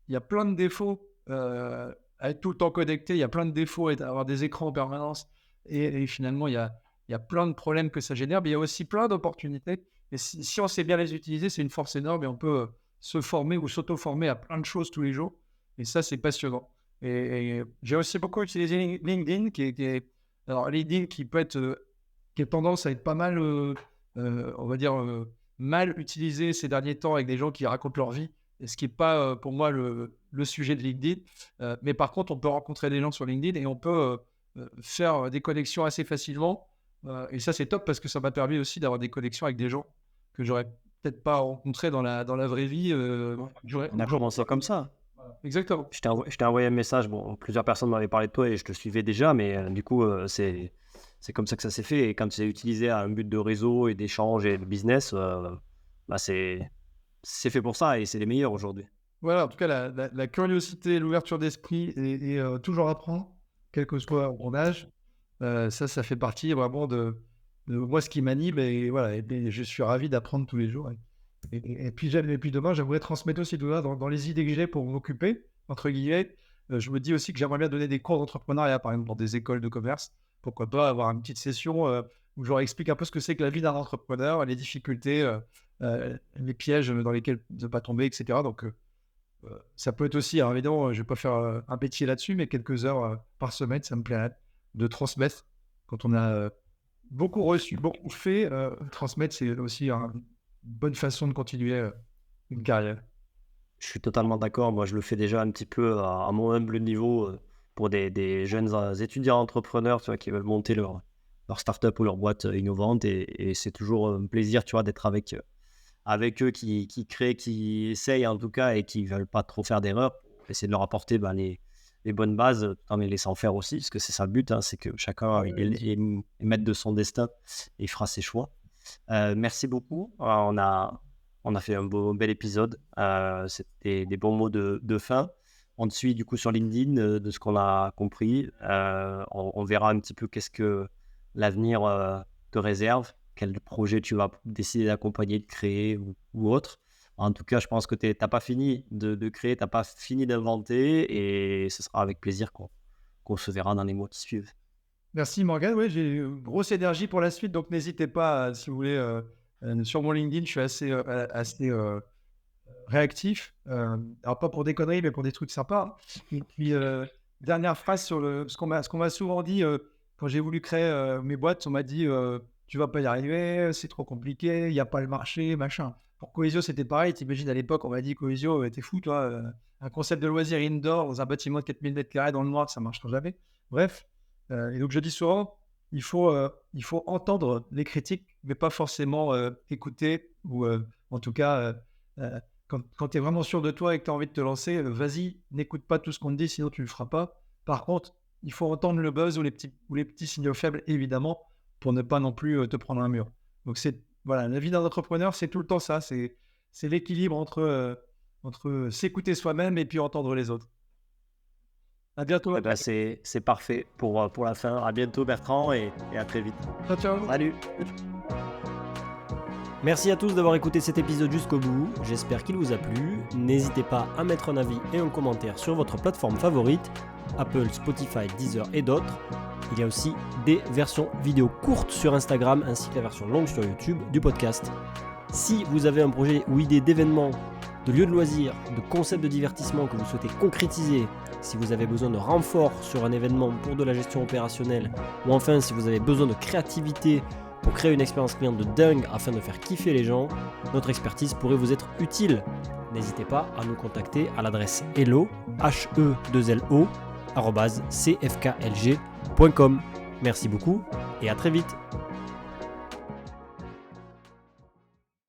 Il y a plein de défauts à être tout le temps connecté. Il y a plein de défauts à avoir des écrans en permanence. Et finalement, il y a plein de problèmes que ça génère. Mais il y a aussi plein d'opportunités. Et si on sait bien les utiliser, c'est une force énorme et on peut se former ou s'auto-former à plein de choses tous les jours. Et ça, c'est passionnant. Et j'ai aussi beaucoup utilisé LinkedIn, alors LinkedIn qui peut être, qui a tendance à être pas mal, on va dire, mal utilisé ces derniers temps avec des gens qui racontent leur vie, et ce qui n'est pas pour moi le sujet de LinkedIn. Mais par contre, on peut rencontrer des gens sur LinkedIn et on peut faire des connexions assez facilement. Et ça, c'est top parce que ça m'a permis aussi d'avoir des connexions avec des gens que j'aurais peut-être pas rencontrés dans la vraie vie. On a commencé comme ça. Exactement. Je t'ai envoyé un message. Bon, plusieurs personnes m'avaient parlé de toi et je te suivais déjà, mais du coup, c'est comme ça que ça s'est fait. Et quand c'est utilisé à un but de réseau et d'échange et de business, bah c'est fait pour ça et c'est les meilleurs aujourd'hui. Voilà, en tout cas, la curiosité, l'ouverture d'esprit et toujours apprendre, quel que soit mon âge, ça fait partie vraiment de moi, ce qui m'anime. Et voilà, et je suis ravi d'apprendre tous les jours. Et puis demain, j'aimerais transmettre aussi dans les idées que j'ai pour m'occuper, entre guillemets. Je me dis aussi que j'aimerais bien donner des cours d'entrepreneuriat, par exemple, dans des écoles de commerce. Pourquoi pas avoir une petite session où je leur explique un peu ce que c'est que la vie d'un entrepreneur, les difficultés, les pièges dans lesquels ne pas tomber, etc. Donc, ça peut être aussi, alors évidemment, je ne vais pas faire un métier là-dessus, mais quelques heures par semaine, ça me plairait de transmettre. Quand on a beaucoup reçu, beaucoup fait, transmettre, c'est aussi une bonne façon de continuer une carrière. Je suis totalement d'accord. Moi, je le fais déjà un petit peu à mon humble niveau pour des jeunes étudiants entrepreneurs, tu vois, qui veulent monter leur start-up ou leur boîte innovante. Et c'est toujours un plaisir, tu vois, d'être avec eux qui créent, qui essayent en tout cas et qui veulent pas trop faire d'erreurs. Essayer de leur apporter les bonnes bases tout en les laissant faire aussi, parce que c'est ça le but, hein, c'est que chacun est maître de son destin et fera ses choix. Merci beaucoup. On a fait un bel épisode. C'était des bons mots de fin. On te suit du coup sur LinkedIn de ce qu'on a compris. On verra un petit peu qu'est-ce que l'avenir te réserve, quel projet tu vas décider d'accompagner, de créer ou autre. En tout cas, je pense que tu n'as pas fini de créer, tu n'as pas fini d'inventer et ce sera avec plaisir qu'on se verra dans les mois qui suivent. Merci Morgane. Oui, j'ai une grosse énergie pour la suite, donc n'hésitez pas, si vous voulez, sur mon LinkedIn, je suis assez réactif. Alors pas pour des conneries, mais pour des trucs sympas. Et puis, dernière phrase sur ce qu'on m'a souvent dit quand j'ai voulu créer mes boîtes, on m'a dit tu vas pas y arriver, c'est trop compliqué, il n'y a pas le marché, machin. Pour Cohesio, c'était pareil. T'imagines, à l'époque, on m'a dit Cohesio, t'es fou, toi. Un concept de loisir indoor dans un bâtiment de 4000 m² dans le noir, ça ne marchera jamais. Bref. Et donc, je dis souvent, il faut entendre les critiques, mais pas forcément écouter. Ou en tout cas, quand tu es vraiment sûr de toi et que tu as envie de te lancer, vas-y, n'écoute pas tout ce qu'on te dit, sinon tu ne le feras pas. Par contre, il faut entendre le buzz ou les petits signaux faibles, évidemment, pour ne pas non plus te prendre un mur. Donc, voilà, la vie d'un entrepreneur, c'est tout le temps ça. C'est l'équilibre entre s'écouter soi-même et puis entendre les autres. À bientôt. C'est parfait pour la fin. À bientôt Bertrand et à très vite. Ciao, ciao. Salut. Merci à tous d'avoir écouté cet épisode jusqu'au bout. J'espère qu'il vous a plu. N'hésitez pas à mettre un avis et un commentaire sur votre plateforme favorite, Apple, Spotify, Deezer et d'autres. Il y a aussi des versions vidéo courtes sur Instagram ainsi que la version longue sur YouTube du podcast. Si vous avez un projet ou idée d'événement, de lieu de loisirs, de concept de divertissement que vous souhaitez concrétiser, si vous avez besoin de renfort sur un événement pour de la gestion opérationnelle, ou enfin si vous avez besoin de créativité pour créer une expérience client de dingue afin de faire kiffer les gens, notre expertise pourrait vous être utile. N'hésitez pas à nous contacter à l'adresse hello, @cfklg.com. Merci beaucoup et à très vite.